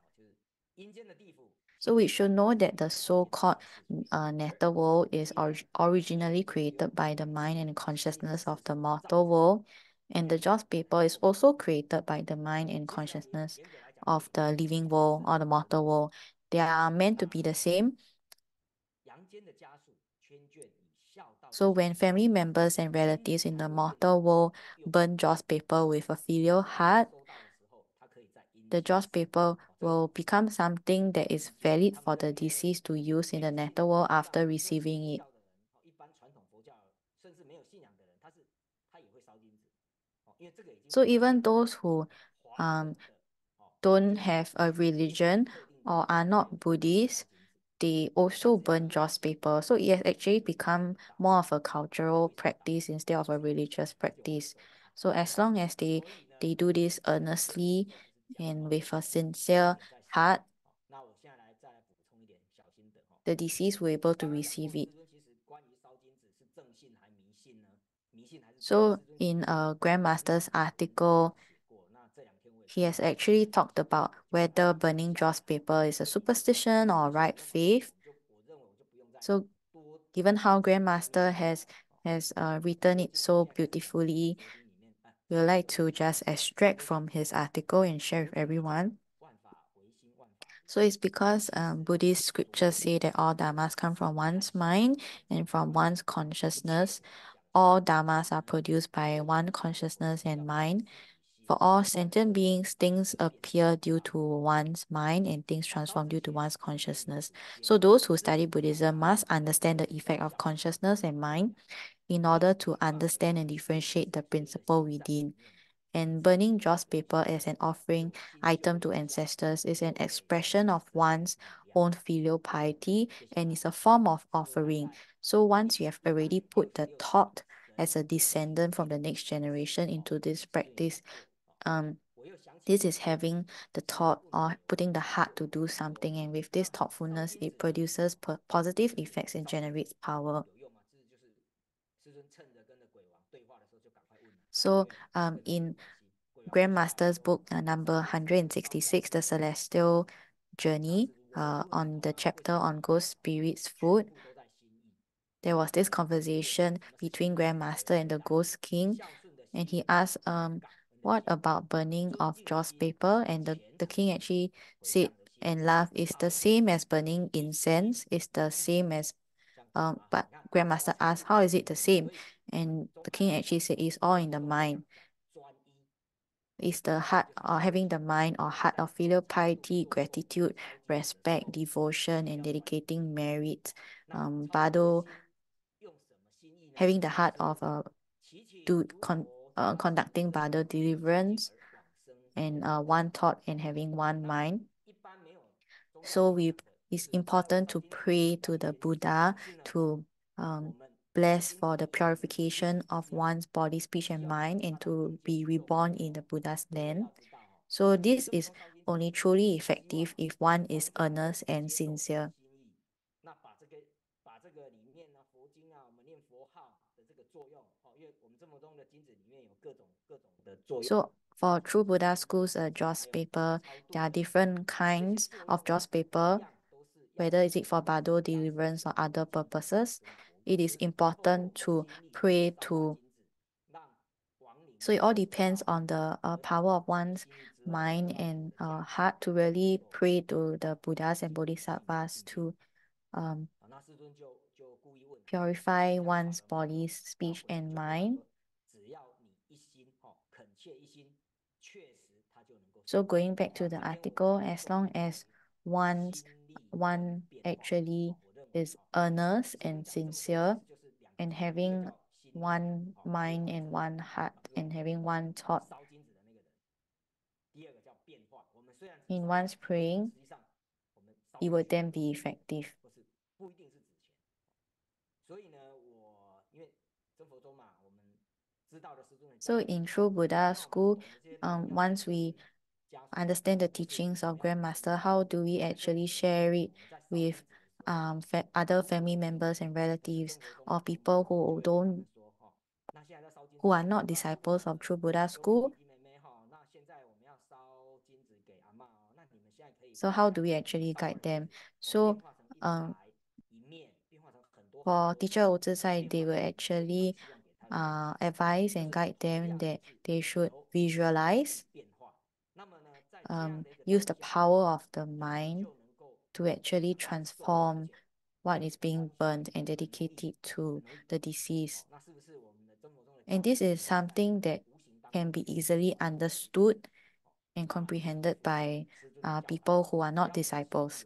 So we should know that the so-called nether world is originally created by the mind and consciousness of the mortal world, and the joss paper is also created by the mind and consciousness of the living world or the mortal world. They are meant to be the same. So when family members and relatives in the mortal world burn joss paper with a filial heart, the joss paper will become something that is valid for the deceased to use in the nether world after receiving it. So even those who don't have a religion or are not Buddhist, they also burn joss paper. So it has actually become more of a cultural practice instead of a religious practice. So as long as they do this earnestly and with a sincere heart, the deceased will be able to receive it. So in a Grandmaster's article, he has actually talked about whether burning joss paper is a superstition or right faith. So given how Grandmaster has written it so beautifully, we'd like to just extract from his article and share with everyone. So it's because Buddhist scriptures say that all dharmas come from one's mind and from one's consciousness. All dharmas are produced by one consciousness and mind. For all sentient beings, things appear due to one's mind and things transform due to one's consciousness. So those who study Buddhism must understand the effect of consciousness and mind in order to understand and differentiate the principle within. And burning joss paper as an offering item to ancestors is an expression of one's own filial piety and is a form of offering. So once you have already put the thought as a descendant from the next generation into this practice, this is having the thought or putting the heart to do something, and with this thoughtfulness, it produces positive effects and generates power. So in Grandmaster's book number 166, The Celestial Journey, on the chapter on ghost spirits food, there was this conversation between Grandmaster and the Ghost King, and he asked, what about burning of joss paper? And the king actually said and laughed, it's the same as burning incense, it's the same as but Grandmaster asked, how is it the same? And the king actually said, it's all in the mind. It's the heart or having the mind or heart of filial piety, gratitude, respect, devotion, and dedicating merit. Bado having the heart of conducting Bada deliverance and one thought and having one mind. So it's important to pray to the Buddha to bless for the purification of one's body, speech, and mind, and to be reborn in the Buddha's land. So this is only truly effective if one is earnest and sincere. So for True Buddha schools, joss paper, there are different kinds of joss paper, whether is it for Bado deliverance or other purposes. It is important to pray to. So it all depends on the power of one's mind and heart to really pray to the Buddhas and Bodhisattvas to purify one's body, speech, and mind. So going back to the article, as long as one actually is earnest and sincere and having one mind and one heart and having one thought in one's praying, it would then be effective. So in True Buddha school, once we understand the teachings of Grandmaster, how do we actually share it with other family members and relatives or people who are not disciples of True Buddha school? So how do we actually guide them? So for teacher Ouzai, they will actually advise and guide them that they should visualize, use the power of the mind to actually transform what is being burned and dedicate it to the deceased. And this is something that can be easily understood and comprehended by people who are not disciples.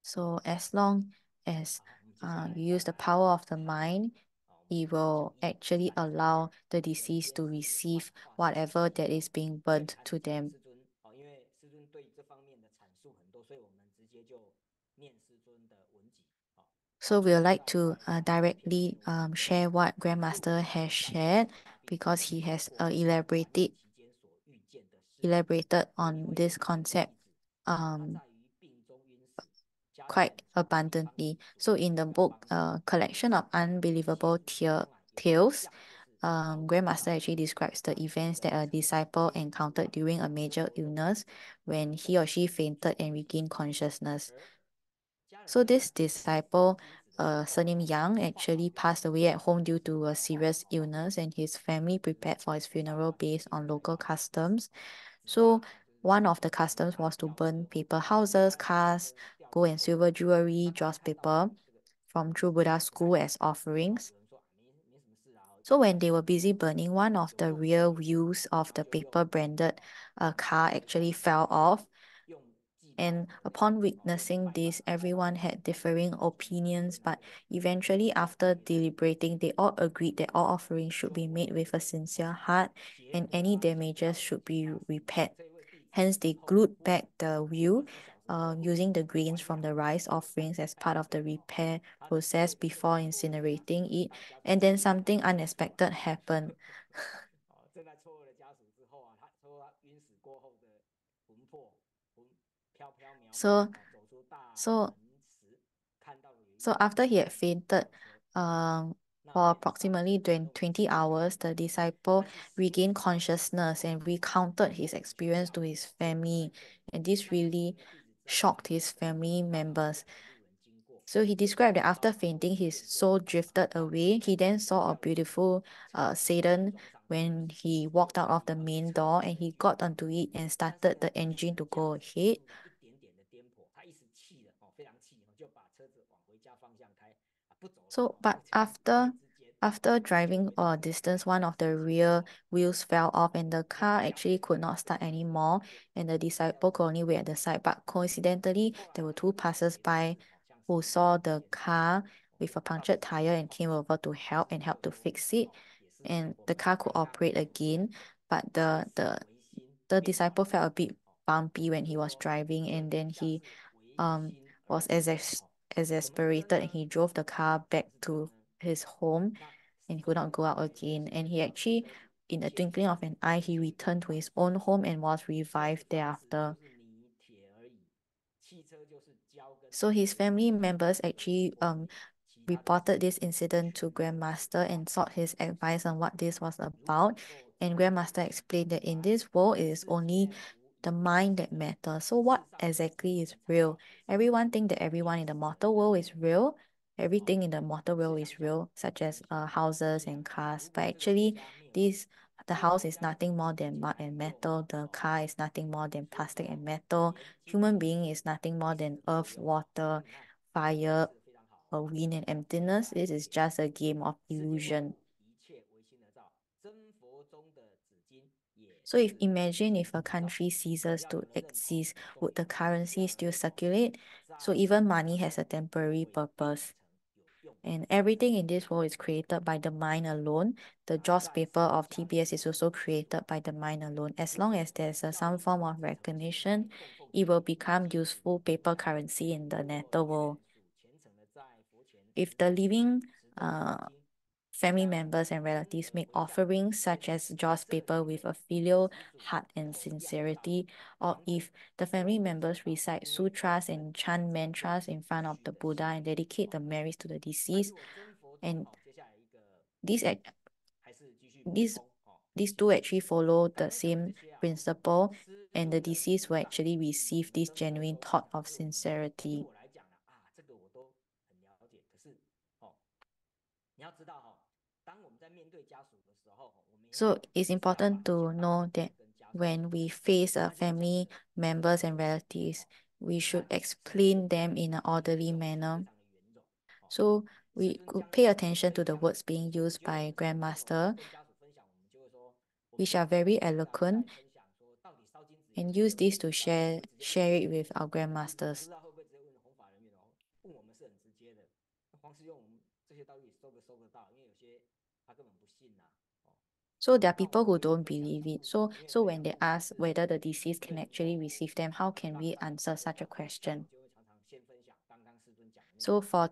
So as long as you use the power of the mind, it will actually allow the deceased to receive whatever that is being burnt to them. So we would like to directly share what Grandmaster has shared because he has elaborated on this concept quite abundantly. So in the book, Collection of Unbelievable Tales, Grandmaster actually describes the events that a disciple encountered during a major illness when he or she fainted and regained consciousness. So this disciple, surnamed Yang, actually passed away at home due to a serious illness, and his family prepared for his funeral based on local customs. So one of the customs was to burn paper houses, cars, gold and silver jewelry, joss paper from True Buddha school as offerings. So when they were busy burning, one of the rear wheels of the paper branded car actually fell off. And upon witnessing this, everyone had differing opinions, but eventually, after deliberating, they all agreed that all offerings should be made with a sincere heart and any damages should be repaired. Hence, they glued back the wheel using the grains from the rice offerings as part of the repair process before incinerating it. And then something unexpected happened. So after he had fainted for approximately 20 hours, the disciple regained consciousness and recounted his experience to his family. And this really shocked his family members. So he described that after fainting, his soul drifted away. He then saw a beautiful sedan when he walked out of the main door, and he got onto it and started the engine to go ahead. So, but after driving a distance, one of the rear wheels fell off and the car actually could not start anymore, and the disciple could only wait at the side. But coincidentally, there were two passers-by who saw the car with a punctured tire and came over to help to fix it. And the car could operate again, but the disciple felt a bit bumpy when he was driving, and then he was exasperated, and he drove the car back to his home, and he could not go out again. And he actually, in the twinkling of an eye, he returned to his own home and was revived thereafter. So his family members actually reported this incident to Grandmaster and sought his advice on what this was about. And Grandmaster explained that in this world, it is only the mind that matters. So what exactly is real? Everyone think that everyone in the mortal world is real. Everything in the mortal world is real, such as houses and cars. But actually, the house is nothing more than mud and metal. The car is nothing more than plastic and metal. Human being is nothing more than earth, water, fire, wind, and emptiness. This is just a game of illusion. So imagine if a country ceases to exist, would the currency still circulate? So even money has a temporary purpose. And everything in this world is created by the mind alone. The Jaws paper of TBS is also created by the mind alone. As long as there's some form of recognition, it will become useful paper currency in the nether world. If the living family members and relatives make offerings such as Jaws paper with a filial heart and sincerity, or if the family members recite sutras and chant mantras in front of the Buddha and dedicate the merits to the deceased, and these two actually follow the same principle, and the deceased will actually receive this genuine thought of sincerity. So it's important to know that when we face family members and relatives, we should explain them in an orderly manner. So we could pay attention to the words being used by Grandmaster, which are very eloquent, and use this to share it with our Grandmasters. So there are people who don't believe it. So when they ask whether the deceased can actually receive them, how can we answer such a question? So for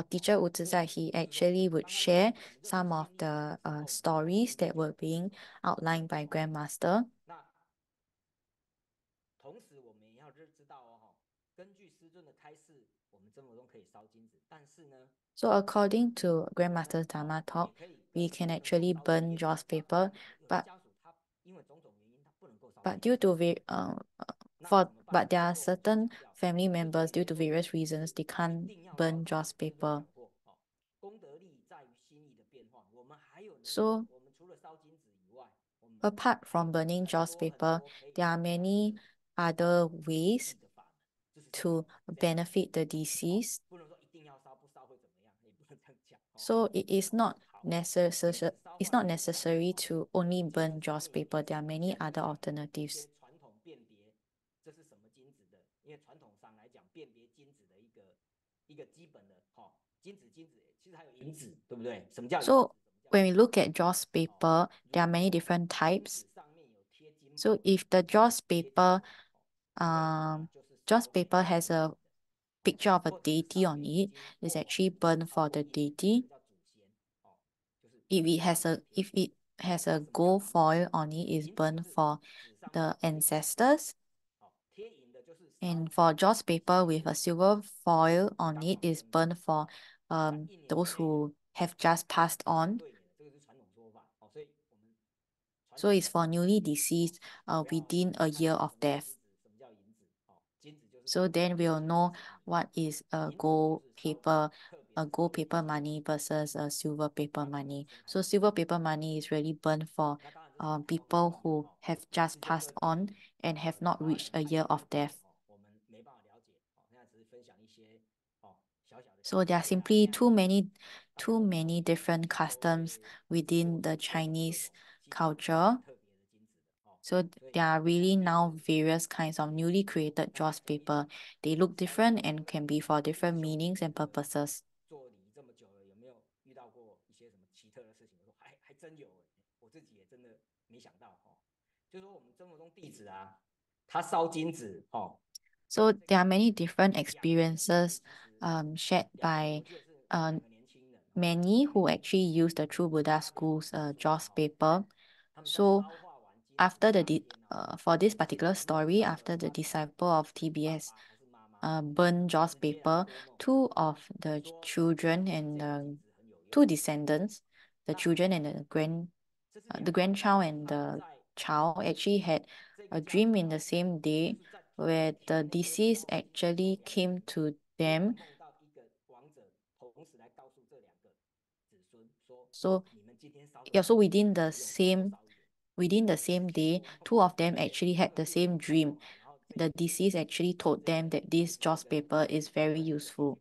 teacher Wu Zizai, he actually would share some of the stories that were being outlined by Grandmaster. So according to Grandmaster's Dharma talk, we can actually burn Jaws paper, but due to but there are certain family members, due to various reasons, they can't burn Jaws paper. So apart from burning Jaws paper, there are many other ways to benefit the deceased. So it is not necessary to only burn Jaws paper. There are many other alternatives. So when we look at Jaws paper, there are many different types. So if the Jaws paper has a picture of a deity on it, it's actually burned for the deity. If it has a gold foil on it, it's burned for the ancestors. And for Jaws paper with a silver foil on it is burned for those who have just passed on. So it's for newly deceased within a year of death. So then we'll know what is a gold paper money versus a silver paper money. So silver paper money is really burned for people who have just passed on and have not reached a year of death. So there are simply too many different customs within the Chinese culture. So there are really now various kinds of newly created joss paper. They look different and can be for different meanings and purposes. 做礼这么久了，有没有遇到过一些什么奇特的事情？我说还真有，我自己也真的没想到哦。就是说我们真佛宗弟子啊，他烧金纸哦。So there are many different experiences shared by many who actually use the True Buddha School's joss paper. So after for this particular story, after the disciple of TBS burned joss paper, two of the children and the two descendants, the children and the grandchild and the child actually had a dream in the same day where the deceased actually came to them. So yeah, so within the same day, two of them actually had the same dream. The deceased actually told them that this joss paper is very useful.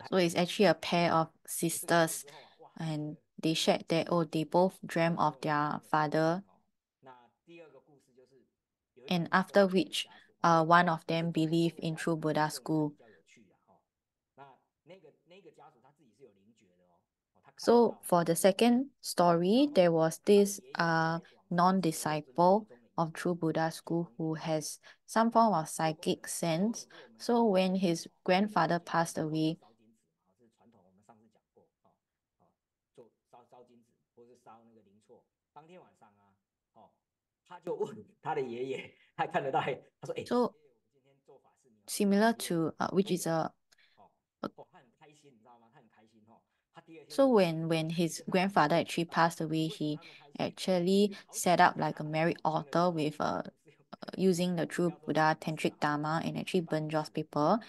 So it's actually a pair of sisters, and they shared that they both dreamt of their father. And after which, one of them believed in True Buddha School. So for the second story, there was this non-disciple of True Buddha School who has some form of psychic sense. So when his grandfather passed away, so similar to which is a so when his grandfather actually passed away, he actually set up like a merit altar with using the True Buddha Tantric Dharma and actually burned joss paper.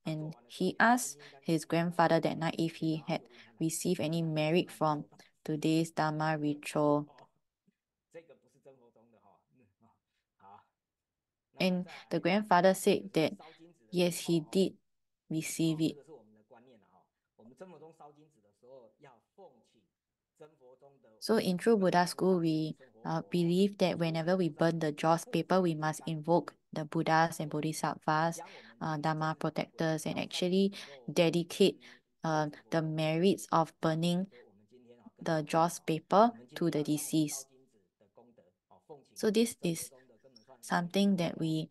And he asked his grandfather that night if he had received any merit from today's Dharma ritual. And the grandfather said that yes, he did receive it. So in True Buddha School, we believe that whenever we burn the joss paper, we must invoke the Buddhas and Bodhisattvas, Dharma protectors, and actually dedicate the merits of burning the joss paper to the deceased. So this is something that we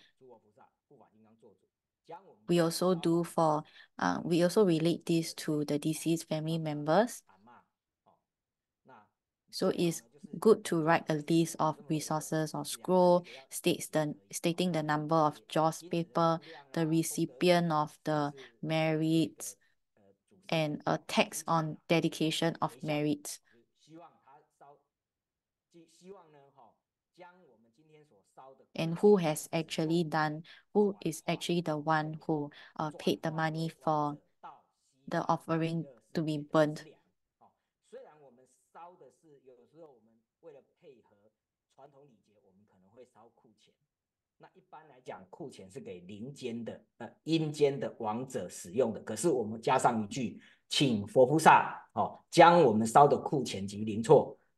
also do for, we also relate this to the deceased family members. So it's good to write a list of resources or scroll, stating the number of joss paper, the recipient of the merits, and a text on dedication of merits. And who is actually the one who paid the money for the offering to be burnt.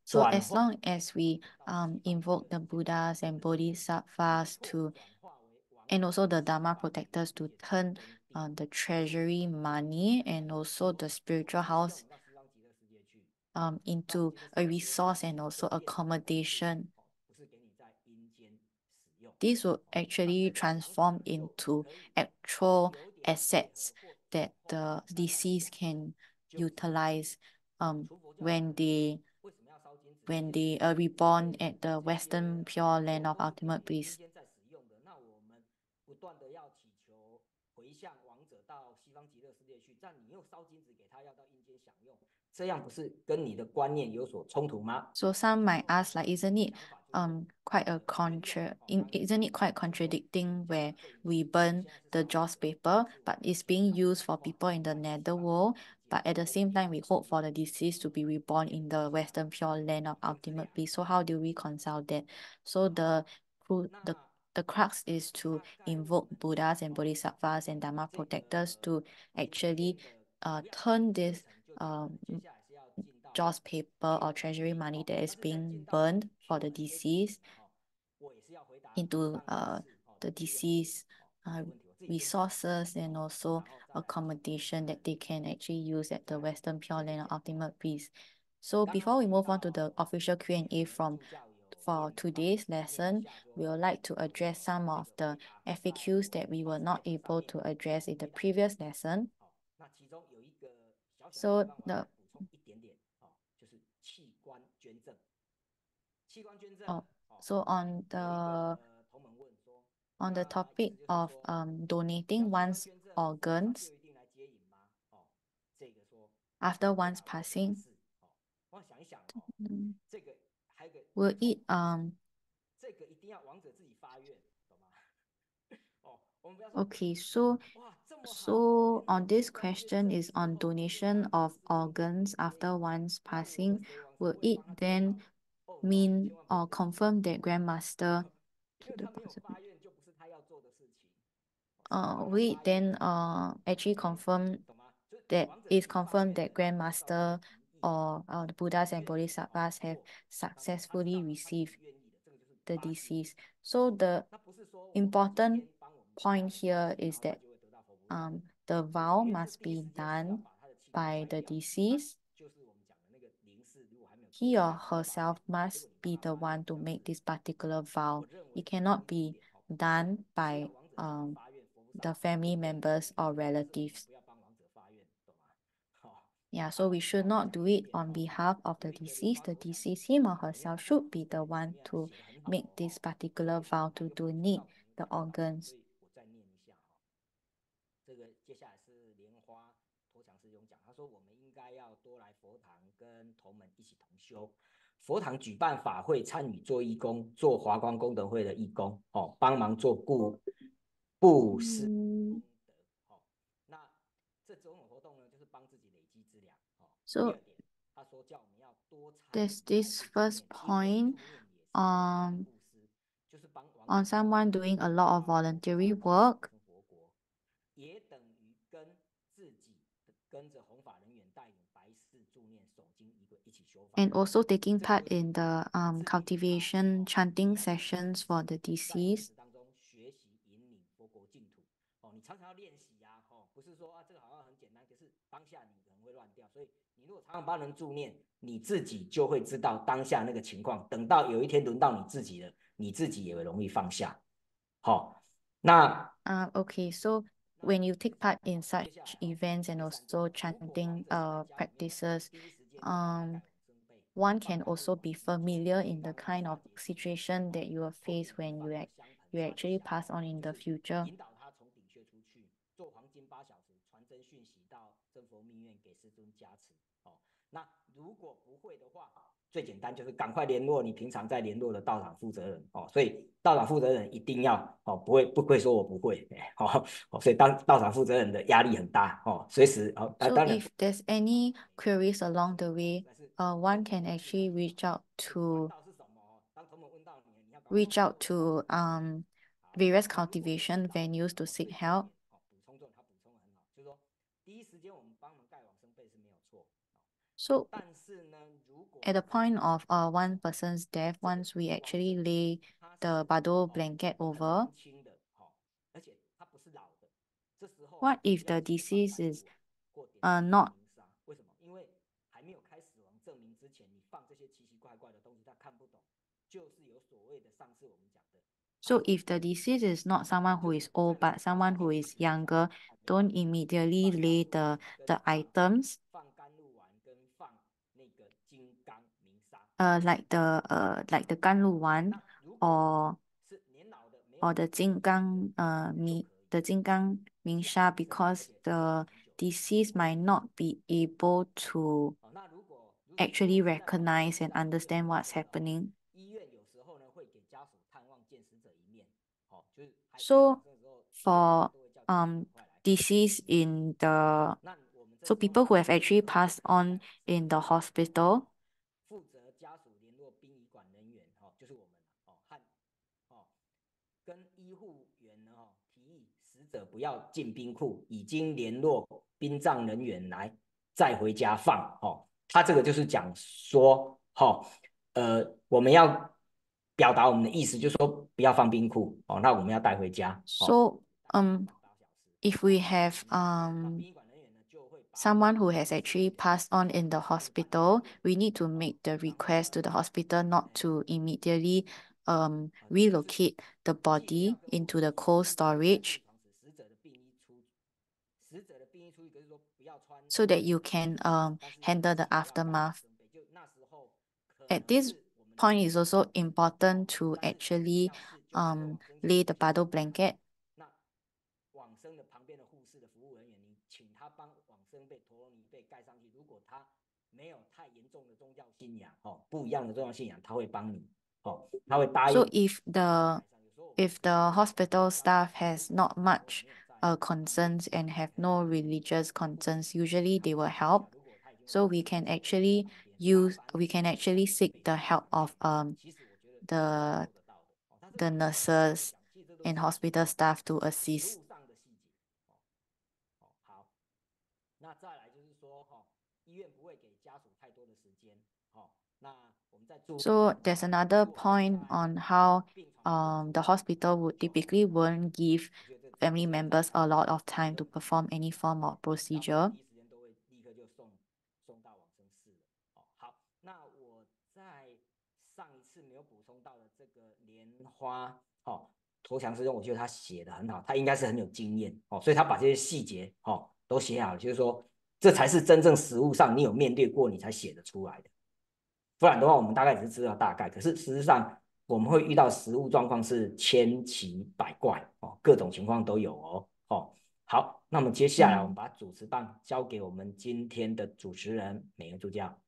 So as long as we invoke the Buddhas and Bodhisattvas and also the Dharma protectors to turn the treasury money and also the spiritual house into a resource and also accommodation, this will actually transform into actual assets that the deceased can utilize when they are reborn at the Western Pure Land of Ultimate Bliss. So some might ask, like, isn't it quite contradicting where we burn the joss paper, but it's being used for people in the netherworld, but at the same time we hope for the deceased to be reborn in the Western Pure Land of Ultimate Bliss. So how do we reconcile that? So the crux is to invoke Buddhas and Bodhisattvas and Dharma protectors to actually turn this JOS paper or treasury money that is being burned for the deceased into the deceased resources and also accommodation that they can actually use at the Western Pure Land of Ultimate Peace. So before we move on to the official Q&A for today's lesson, we would like to address some of the FAQs that we were not able to address in the previous lesson. So on the topic of donating one's organs after one's passing, will it okay, so on this question is on donation of organs after one's passing, will it then mean or confirm that Grandmaster we then actually confirm that is confirmed that Grandmaster or the Buddhas and Bodhisattvas have successfully received the deceased. So the important point here is that the vow must be done by the deceased. He or herself must be the one to make this particular vow. It cannot be done by the family members or relatives. Yeah, so we should not do it on behalf of the deceased. The deceased, him or herself, should be the one to make this particular vow to donate the organs. 这个接下来是莲花托强师兄讲，他说我们应该要多来佛堂跟同门一起同修。佛堂举办法会，参与做义工，做华光功德会的义工哦，帮忙做布施功德哦。那这种活动呢，就是帮自己累积资粮哦。第二点，他说叫我们要多参与。There's this first point on someone doing a lot of voluntary work. 也等于跟着弘法人员带领白事助念诵经仪轨一起修法 and also taking part in the cultivation chanting sessions for the deceased. 当中学习引领佛国净土哦，你常常要练习啊，哦，不是说啊这个好像很简单，可是当下你可能会乱掉，所以你如果常常帮人助念，你自己就会知道当下那个情况，等到有一天轮到你自己了，你自己也会容易放下。好，那okay, so when you take part in such events and also chanting practices, one can also be familiar in the kind of situation that you will face when you actually pass on in the future. 引导他从顶穴出去，做黄金8小时，传真讯息到真佛密院给师尊加持。哦，那如果不会的话，最简单就是赶快联络你平常在联络的道场负责人哦。所以道场负责人一定要哦，不会说我不会哦，所以当道场负责人的压力很大哦，随时哦。So if there's any queries along the way, one can actually reach out to various cultivation venues to seek help. 补充他补充很好，就是说第一时间我们帮忙盖往生被是没有错。So at the point of one person's death, once we actually lay the bado blanket over, what if the deceased is not 为什么？因为还没有开死亡证明之前，你放这些奇奇怪怪的东西，他看不懂，就是有所谓的上次我们讲的。So if the deceased is not someone who is old but someone who is younger, don't immediately lay the items. Like the 甘露丸 or the 金刚明砂 because the deceased might not be able to actually recognize and understand what's happening. So for deceased in the so people who have actually passed on in the hospital, 负责家属联络殡仪馆人员就是我们和跟医护员呢提议死者不要进冰库，已经联络殡葬人员来再回家放。哦，他这个就是讲说，我们要表达我们的意思，就是说不要放冰库。哦，那我们要带回家。So if we have someone who has actually passed on in the hospital, we need to make the request to the hospital not to immediately relocate the body into the cold storage so that you can handle the aftermath. At this point, it's also important to actually lay the bado blanket. 往生的旁边的护士的服务人员，你请他帮往生被陀罗尼被盖上去。如果他没有太严重的宗教信仰，不一样的宗教信仰，他会帮你，他会答应。So if the hospital staff has not much concerns and have no religious concerns, usually they will help. So we can actually seek the help of the nurses and hospital staff to assist. 好，那再来就是说，医院不会给家属太多的时间。那我们在住。So there's another point on how the hospital would typically won't give family members a lot of time to perform any form of procedure. 第一时间都会立刻就送到往生室了。好，那我在上一次没有补充到的这个莲花投降师兄，我觉得他写的很好，他应该是很有经验所以他把这些细节都写好了，就是说这才是真正实务上你有面对过，你才写得出来的。不然的话，我们大概只是知道大概，可是事实上我们会遇到实务状况是千奇百怪各种情况都有好，那么接下来我们把主持棒交给我们今天的主持人美元助教。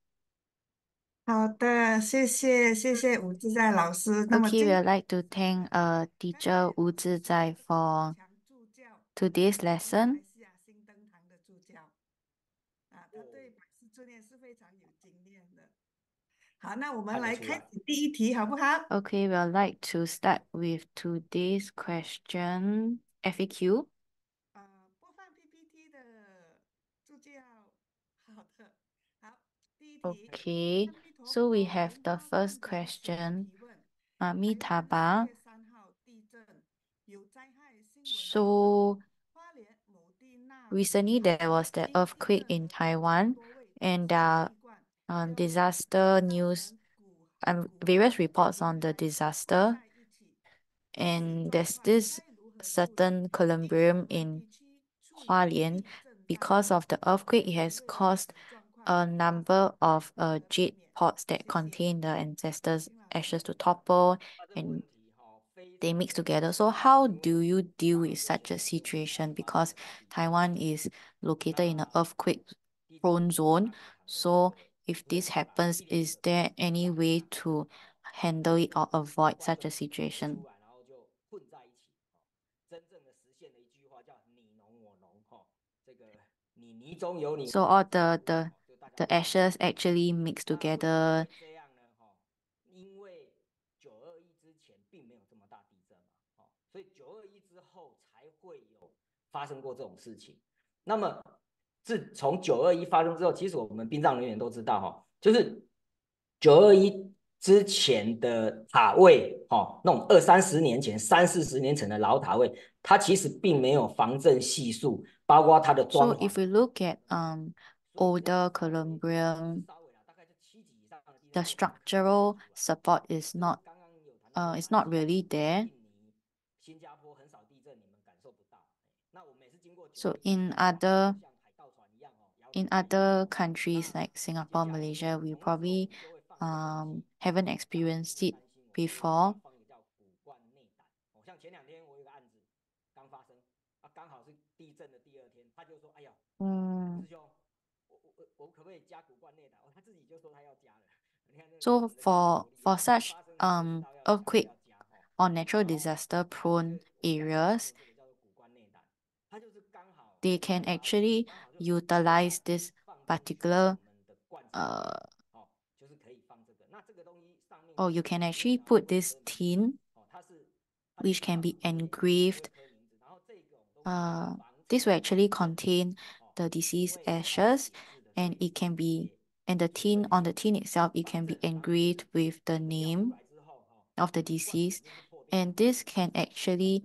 好的，谢谢吴自在老师。那么 Okay, we'd like to thank teacher Wu Zizai for today's lesson. 新登堂的助教他对百事助念是非常有经验的。好，那我们来开始第一题，好不好？ Okay, we'd like to start with today's question FAQ. 播放 PPT 的助教。好的，好，第一题。Okay, so we have the first question. Amitabha. So recently there was the earthquake in Taiwan, and disaster news and various reports on the disaster. And there's this certain columbarium in Hualien. Because of the earthquake, it has caused a number of jade pots that contain the ancestors' ashes to topple and they mix together. So how do you deal with such a situation? Because Taiwan is located in an earthquake-prone zone. So if this happens, is there any way to handle it or avoid such a situation? So all the ashes actually mix together. 因为921之前并没有这么大地震嘛，所以921之后才会有发生过这种事情。那么自从921发生之后，其实我们殡葬人员都知道就是921之前的塔位那种20-30年前、30-40年前的老塔位，它其实并没有防震系数，包括它的装潢。So if we look at older columbarium, the structural support is not really there. So in other countries like Singapore, Malaysia, we probably haven't experienced it before. 像前2天我有个案子刚发生刚好是地震的第2天，他就说：“哎呀，师兄，我可不可以加古灌内胆？”他自己就说他要加了。So for such earthquake or natural disaster prone areas, they can actually utilize this particular or you can actually put this tin which can be engraved this will actually contain the deceased ashes, and it can be, and the tin, on the tin itself, it can be engraved with the name of the deceased, and this can actually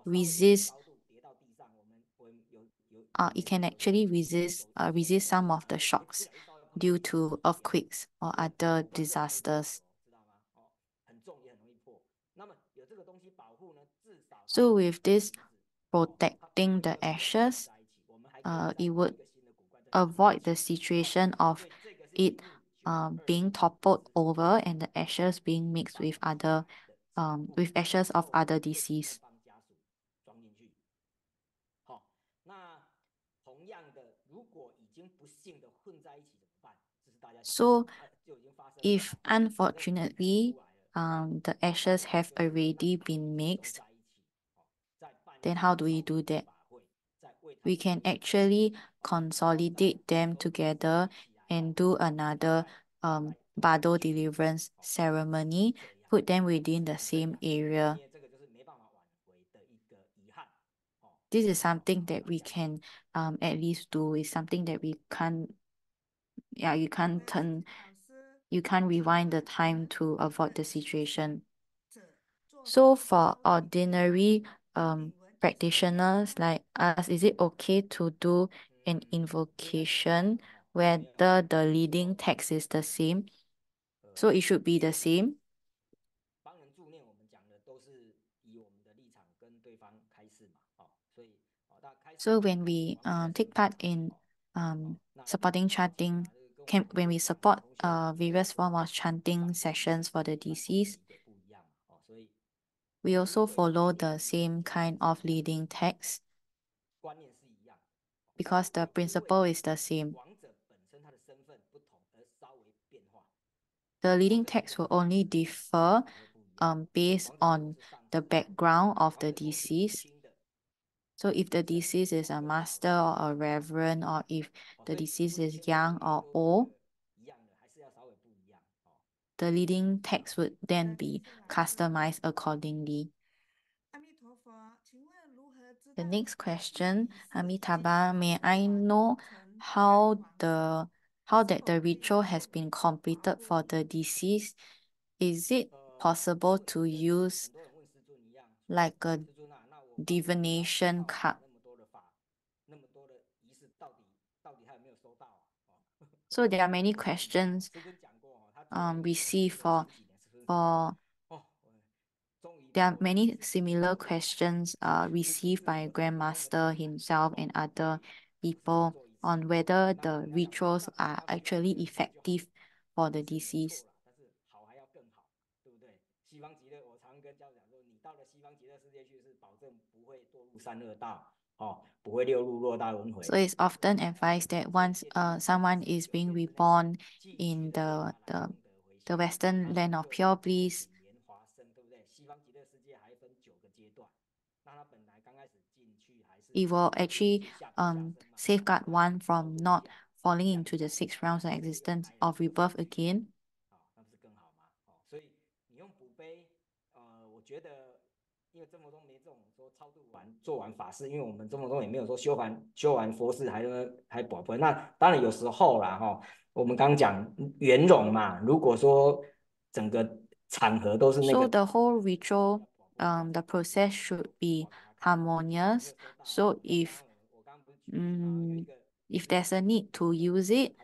resist it can actually resist some of the shocks due to earthquakes or other disasters. So with this protecting the ashes, it would avoid the situation of it being toppled over and the ashes being mixed with with ashes of other deceased. So if unfortunately the ashes have already been mixed, then how do we do that? We can actually consolidate them together and do another bado deliverance ceremony, put them within the same area. This is something that we can at least do. It's something that we can't, you can't rewind the time to avoid the situation. So for ordinary practitioners like us, is it okay to do an invocation whether the leading text is the same? So it should be the same. So when we take part in supporting chanting, when we support various form of chanting sessions for the deceased, we also follow the same kind of leading text because the principle is the same. The leading text will only differ based on the background of the deceased. So if the deceased is a master or a reverend, or if the deceased is young or old, the leading text would then be customized accordingly. The next question, Amitabha, may I know how that the ritual has been completed for the deceased? Is it possible to use like a divination card? So there are many questions received for there are many similar questions received by Grandmaster himself and other people on whether the rituals are actually effective for the deceased. So it's often advised that once someone is being reborn in the Western land of pure bliss, it will actually safeguard one from not falling into the 6 rounds of existence of rebirth again. So the whole ritual, the process should be harmonious. So if there's a need to use it,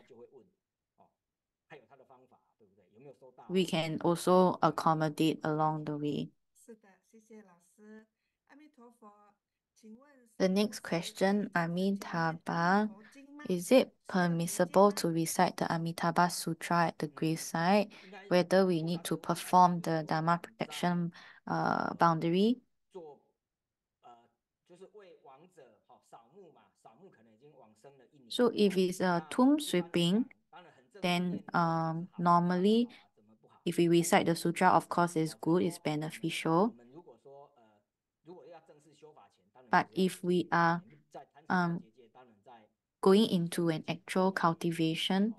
we can also accommodate along the way. The next question, Amitabha, is it permissible to recite the Amitabha Sutra at the gravesite? Whether we need to perform the Dharma protection boundary? So if it's a tomb sweeping, then normally if we recite the sutra, of course it's good, it's beneficial. But if we are going into an actual cultivation,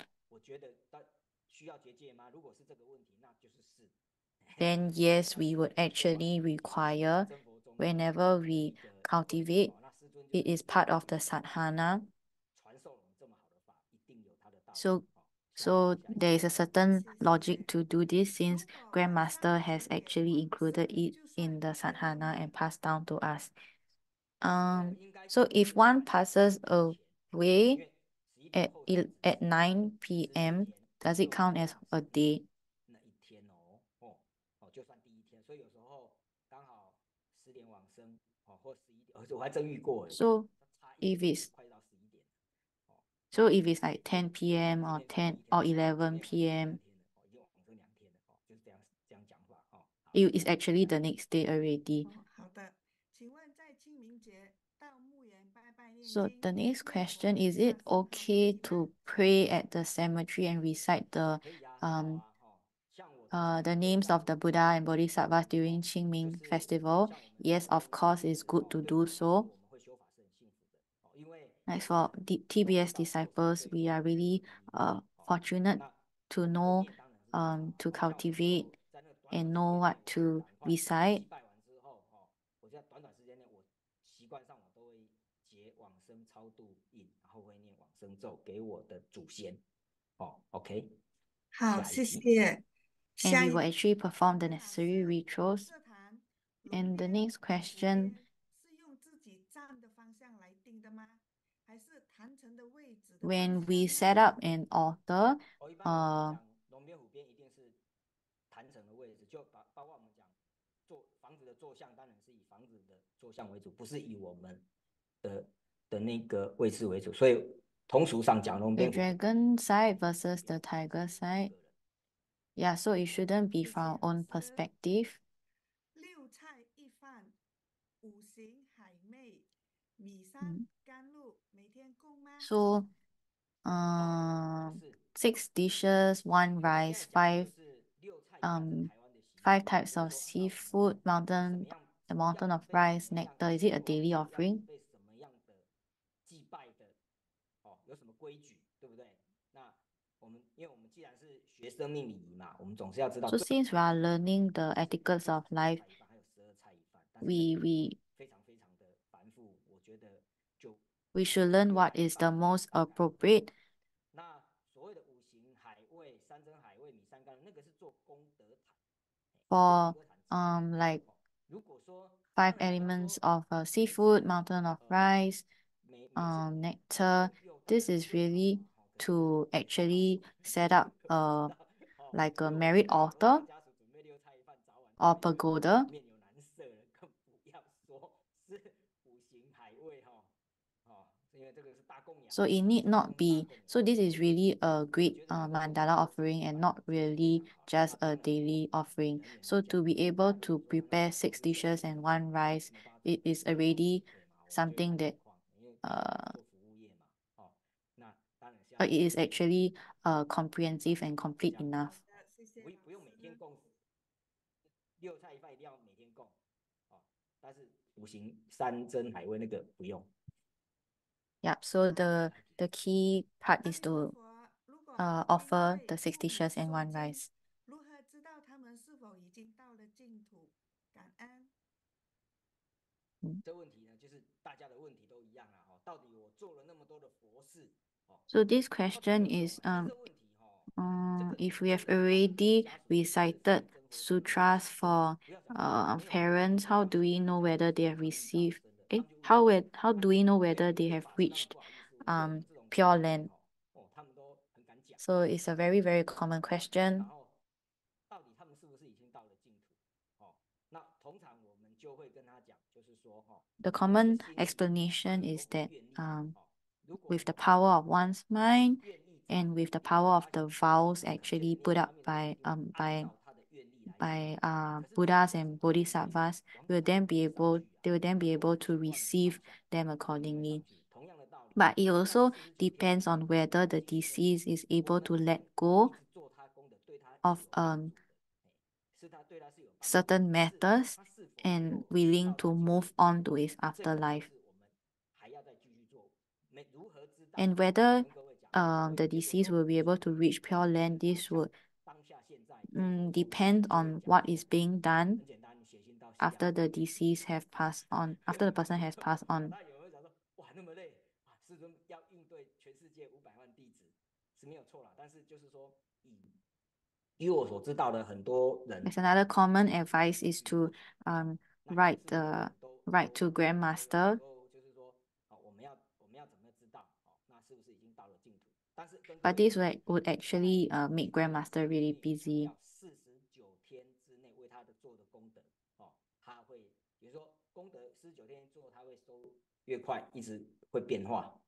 then yes, we would actually require, whenever we cultivate, it is part of the sadhana. So there is a certain logic to do this since Grandmaster has actually included it in the sadhana and passed down to us. So if one passes away at 9 p.m., does it count as a day? So if it's like 10 p.m. or 10 or 11 p.m., it is actually the next day already. So the next question, is it okay to pray at the cemetery and recite the names of the Buddha and Bodhisattvas during Qingming festival? Yes, of course, it's good to do so. As for the TBS disciples, we are really fortunate to know, to cultivate and know what to recite. And we will actually perform the necessary rituals. And the next question, when we set up an altar, the dragon side versus the tiger side. Yeah, so it shouldn't be from our own perspective. So, 6 dishes, 1 rice, 5 types of seafood, the mountain of rice, nectar. Is it a daily offering? So since we are learning the etiquettes of life, we should learn what is the most appropriate. For like 5 elements of seafood, mountain of rice, nectar, this is really to actually set up like a merit altar or pagoda. So it need not be, so this is really a great mandala offering and not really just a daily offering. So to be able to prepare 6 dishes and 1 rice, it is already something that it is actually comprehensive and complete enough. Yep, so the key part is to offer the 6 dishes and 1 rice. So this question is if we have already recited sutras for parents, how do we know whether they have received how do we know whether they have reached Pure Land? So it's a very, very common question. The common explanation is that with the power of one's mind and with the power of the vows actually put up by Buddhas and Bodhisattvas, they will then be able to receive them accordingly. But it also depends on whether the deceased is able to let go of certain matters and willing to move on to his afterlife. And whether the deceased will be able to reach Pure Land, this would depend on what is being done after the deceased have passed on, after the person has passed on. 是没有错啦，但是就是说以我所知道的很多人 There's another common advice is to write to 有 Grandmaster, 时候就是说，我们要怎么知道那是不是已经到了净土？但是跟各 but 位 this would actually make Grandmaster really busy. 49天之内为他的做的功德他会比如说功德49天做，他会收越快，一直会变化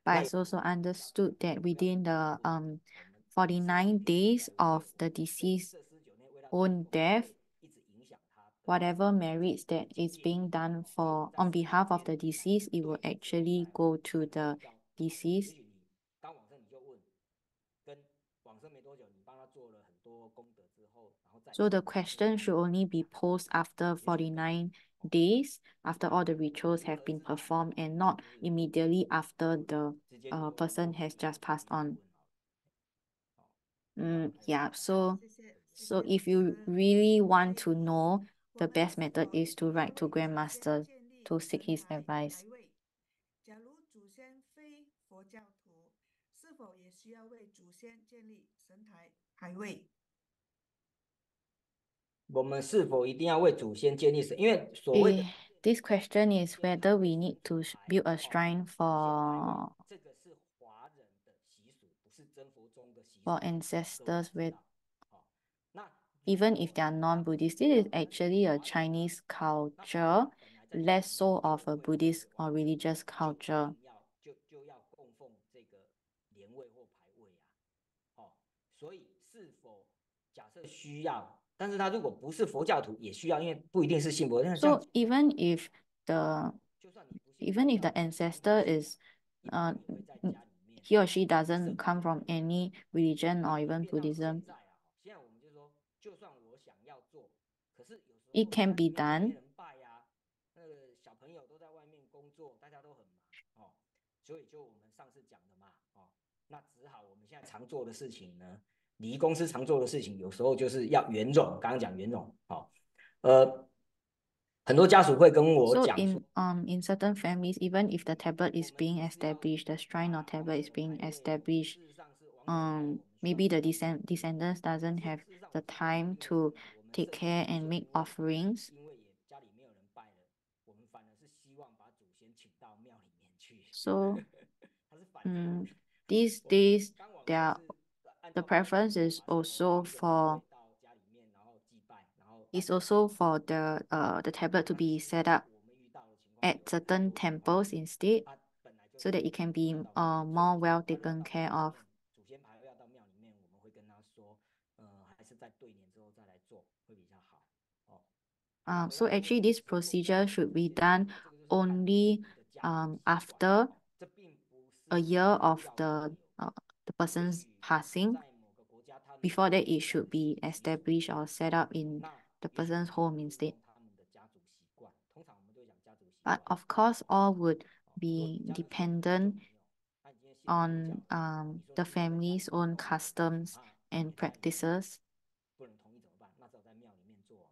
But I also understood that within the 49 days of the deceased's own death, whatever merits that is being done for on behalf of the deceased, it will actually go to the deceased. 刚往生你就问，跟往生没多久，你帮他做了很多功德之后，然后再 So the question should only be posed after 49 days, after all the rituals have been performed, and not immediately after the person has just passed on. Yeah, so if you really want to know, the best method is to write to Grandmaster to seek his advice. 假如祖先非佛教徒，是否也需要为祖先建立神台牌位？我们是否一定要为祖先建立神？因为所谓的 This question is whether we need to build a shrine for 这个是华人的习俗，不是真佛宗的习俗。 for ancestors with 那 even if they are non-Buddhist. This is actually a Chinese culture, less so of a Buddhist or religious culture. 就要供奉这个莲位或牌位所以是否假设需要，但是他如果不是佛教徒也需要，因为不一定是信佛。So even if the ancestor is he or she doesn't come from any religion or even Buddhism, 现在我们就说，就算我想要做，可是有时候 it can be done. 没人拜那个小朋友都在外面工作，大家都很忙所以就我们上次讲的嘛那只好我们现在常做的事情呢，礼仪公司常做的事情，有时候就是要圆融。刚刚讲圆融很多家属会跟我 So 讲说 in certain families, even if the tablet is being established, the shrine or tablet is being established, maybe the descendants doesn't have the time to take care and make offerings. 因为也家里没有人拜了，我们反而是希望把祖先请到庙里面去。 So 它是反着 these days, the preference is also for 到家里面，然后祭拜，然后 is also for the tablet to be set up 我们遇到的情况 at certain temples instead, 本来就 so that it can be more well taken care of. 祖先牌要到庙里面，我们会跟他说，还是在对年之后再来做会比较好So actually, this procedure should be done only after 这并不是 a year of the person's passing. 在某个国家，他们 Before that, it should be established or set up in the person's home instead. 他们的家族习惯，通常我们都讲家族习 But 惯 of course, all would be dependent on the family's own customs and practices. 不能同意怎么办？那只好在庙里面做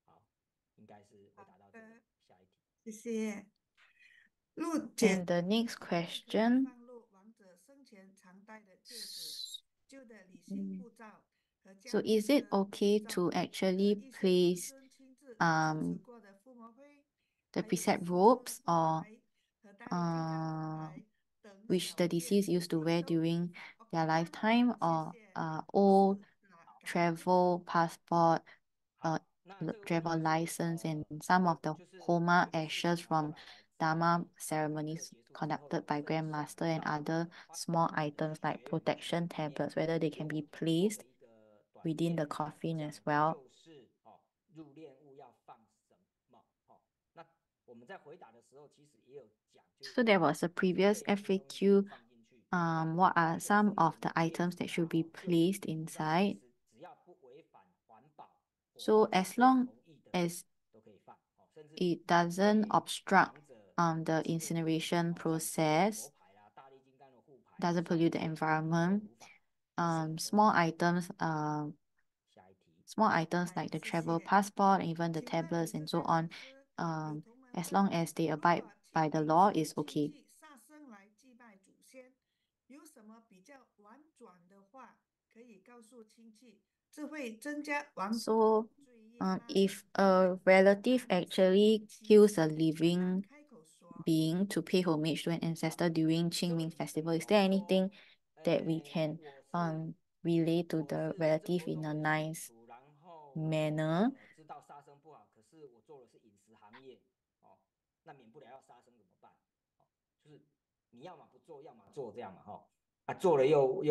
好，应该是回答到这里。下一题。谢谢。陆 And the next question. 放入亡者生前常戴的戒指、旧的旅行护照和家 So 人 is it 的 okay 照 to 和 actually 一些 place 师尊亲自主持过的附魔会， the 还有 preset 师尊 robes 佛 or 牌和大力金刚佛牌等 which 小 the 件 deceased used to wear 都 during 依法 their OK 吗？ lifetime, or 谢谢。 old 是的，感恩。 travel passport, 好，那这个问题 travel 就是 license, and some of the 就是 Homa 有个事 ashes 情 from 后来 Dharma 课 ceremonies 结束之后 conducted by 分享 Grandmaster and 到 other small items like 学 protection 里面 tablets, whether they can be 有做 placed 了一个短 within 片 the coffin 讲 as 的 well. 就是入殓物要放什么那我们在回答的时候其实也有讲，就是 So there was a previous 这些东西 FAQ. 放进去 What are some of the items that should be 就 placed 那 inside? 只要不违反环保 So as long 同意的 as 都可以放甚至 it doesn't 对 obstruct 亡者 the 纪念 incineration 像 process, 佛牌啦大力金刚的护牌 doesn't pollute the 都 environment. 无法 Small items, 下一题 small items like the travel passport, even the 请问 tablets 武 and 则 so 天 on, 法师有同门 as 问 long as they 如 abide 果 by 请 the 临 law, 时 is 亲 okay. 戚杀生来祭拜祖先，有什么比较 So, if a relative actually kills a living being to pay homage to an ancestor during Qingming festival, is there anything that we can relay to the relative in a nice manner? 知道杀生不好，可是我做的是饮食行业哦，那免不了要杀生怎么办？哦，就是你要么不做，要么做这样嘛，哈、啊，做了又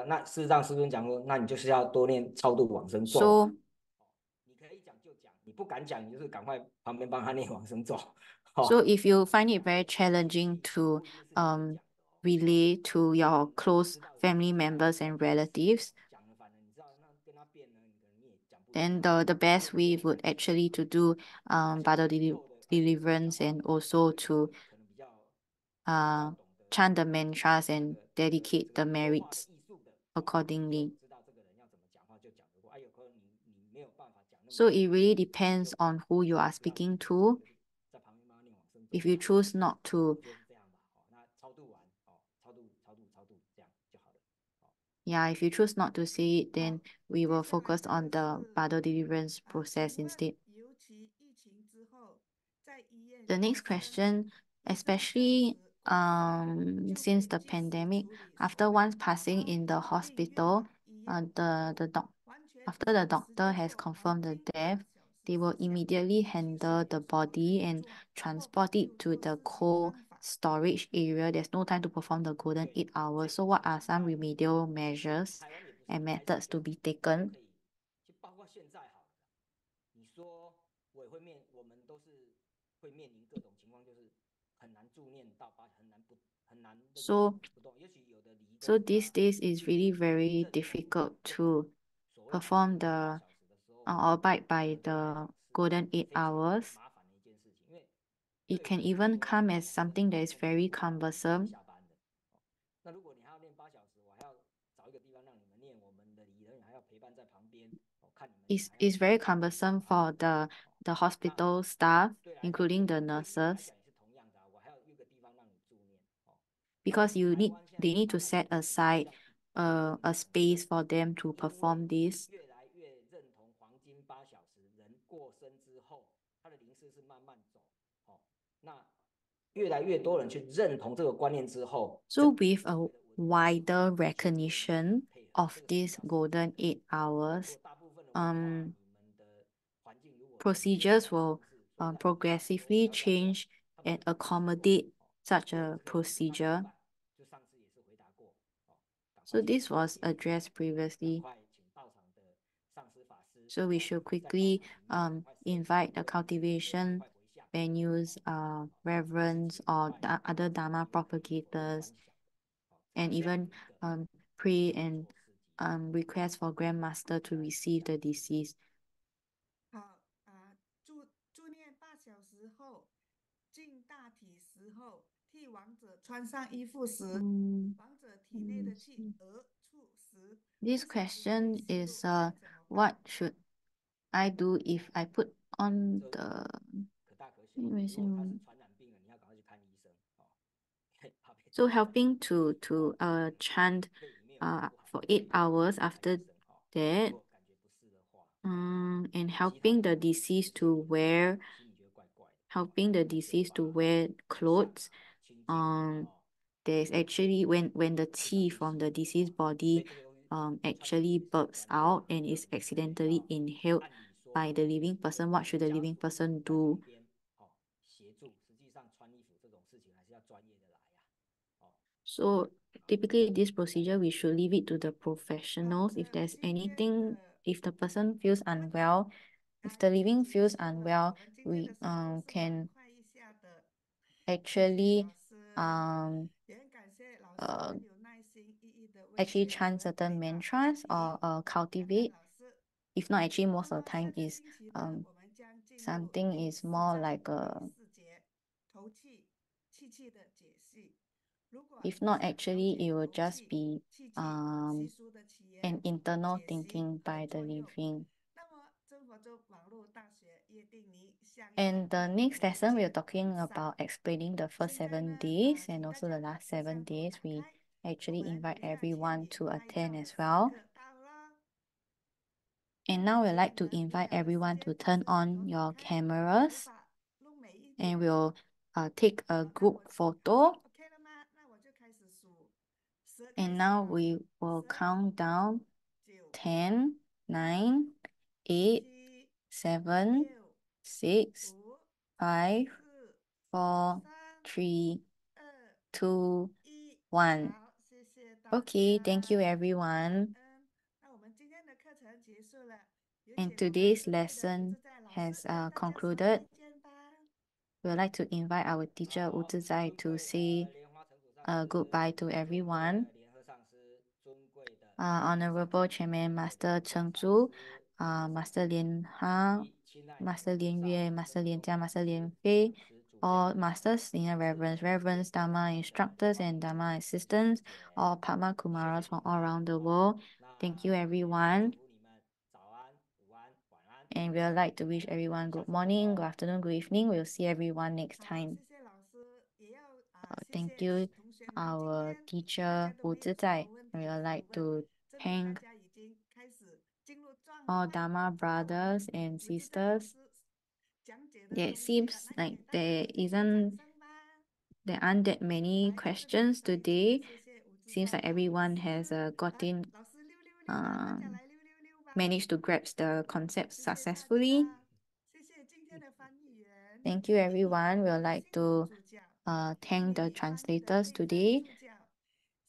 那事实上师尊讲说，那你就是要多念超度往生咒。So, 你可以讲就讲，你不敢讲，你就是赶快旁边帮他念往生咒。so if you find it very challenging to relay to your close family members and relatives, then the best way would actually to do deliverance and also to chant the mantras and dedicate the merits accordingly. So it really depends on who you are speaking to. If you choose not to, yeah, if you choose not to say it, then we will focus on the bottle deliverance process instead. The next question, especially since the pandemic, after one's passing in the hospital, after the doctor has confirmed the death, they will immediately handle the body and transport it to the cold storage area. There's no time to perform the golden 8 hours. So what are some remedial measures and methods to be taken? 会面临各种情况，就是很难助念到很难 So these days is really very difficult to perform or abide by the golden 8 hours. It can even come as something that is very cumbersome. It's very cumbersome for the hospital staff, including the nurses, because they need to set aside a space for them to perform this. So with a wider recognition of these golden 8 hours, procedures will progressively change and accommodate such a procedure. So this was addressed previously. So we should quickly invite the cultivation venues, reverends, or other Dharma propagators, and even pray and request for Grandmaster to receive the deceased. This question is what should I do if I put on the so helping to chant for 8 hours after that, and helping the deceased to wear clothes. There's actually when the qi from the deceased body actually burps out and is accidentally inhaled by the living person, what should the living person do? So typically this procedure, we should leave it to the professionals. If there's anything, if the person feels unwell, if the living feels unwell, we can actually actually chant certain mantras or cultivate. If not, actually most of the time is something is more like a, if not actually it will just be an internal thinking by the living. And the next lesson, we're talking about explaining the first 7 days and also the last 7 days. We actually 我们 invite 等一下签 everyone 名 to 拍 attend 照的 as 时 well. 刻到了。 And now we'd like to 我们 invite 约好的时 everyone 间 to 不 turn 是 on 多 your 开，我 cameras 把录美一 and 点。 we'll take a 好，那 group 我 photo. 好 OK 了吗？那我就开始数，10开 And 始 now 哦 we will 10 count down 9 10, 9, 8, 7 7, 6 6, 5 5, 4 4, 3 3, 2 2, 1。 1. 好，谢谢大 Okay, 家， thank you 感 everyone. 恩。那我们今天的课程结束了，有 And 请我们 today's 尊贵的吴 lesson 志在老师 has 跟大家说 concluded. 再见吧。We'd like to invite our teacher 好， Wu Zizai 尊 to 贵 say 的莲花城主上师， goodbye to 尊贵 everyone. 的联合上师，尊贵的 Honorable 上师， Chairman 尊贵的 Master 联合 Cheng 上 Zhu, 师， Master Lin Ha, 以及亲爱的 Master Lin 上 Yue, 师 Master 跟 Lin 各 Jia, 位 Master 上 Lin 师、 Fei, 上师主 all 讲、 Masters, Senior 上师 Reverends, 们， Reverends, 尊 Dharma 贵的 Instructors, 光临 and Dharma 谢谢 Assistants, 谢 all Padma 谢谢 Kumaras 你 from 们 all around the 哦。 world. 那 Thank you 也祝 everyone. 福你们早安、午安、晚安。 And we'd like to wish everyone 下 good 次见 morning, good 喽。 afternoon, good evening. We'll see everyone next 好， time. 谢谢老师，也要谢 Thank 谢 you, 同学们，今 our 天大 teacher 家都 Wu 没有什么 Zizai. 问 We 题 would 可 like 问， to 真的大 thank 家已经开始进入状 all 态， Dharma 听到我们 brothers and 吴志在老 sisters. 师讲解的 Yeah, 东 it 西了， seems 那 like 给大家 there 鼓励掌 isn't 声吧。 there aren't that many 来，在这里 questions 再一次的 today. 谢谢吴志 Seems 在 like 老 everyone 师。 has 来， gotten 老师溜溜溜了，大家来溜溜溜吧。 managed to grasp the concept 谢谢大 successfully. 家，谢谢今天的翻译员， Thank you 也 everyone. We'd 很 like 辛苦 to 助教， thank the 英语翻译的 translators 佩芬 today. 助教，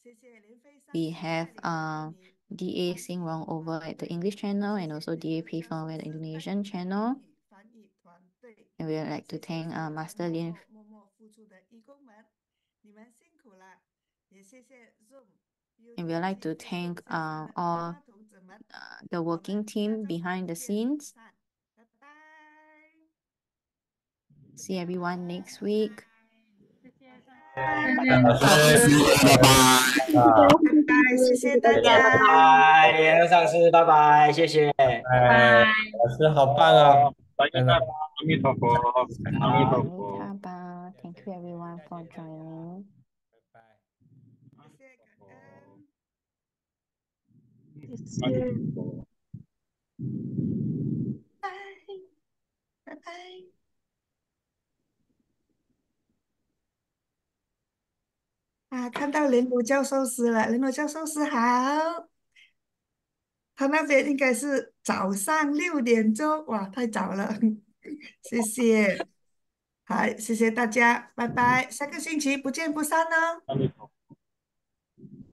谢谢林飞上 We 师 have 带领着你 DA 翻 Sing 译 Rong 团 over at the 队， English channel 谢 and 谢 also 林 DA 德 Pei 教 Feng 授 over the 师带 Indonesian 领着 channel. 英语翻译团队， And we would like to 谢谢 thank 所有 Master 默 Lin 默默默付出的义工们，你们辛苦了，也谢谢 Zoom、 and we would like UTC、 to Facebook thank 线上的莲 all 花童子们， the 我 working 们下 team 周 behind the 不见不 scenes. 散，拜拜。 See everyone next week. 老师，拜拜。拜，谢谢大家。拜拜，联合上师，拜拜，谢谢。老师好棒哦！真的，阿弥陀佛，阿弥陀佛。 Amitabha. Thank you everyone for joining. 拜拜。谢谢感恩。阿弥陀佛。拜拜拜。看到连鲁教授师了，连鲁教授师好。他那边应该是早上6点钟，哇，太早了，谢谢，好，谢谢大家，拜拜，下个星期不见不散哦。阿弥陀佛。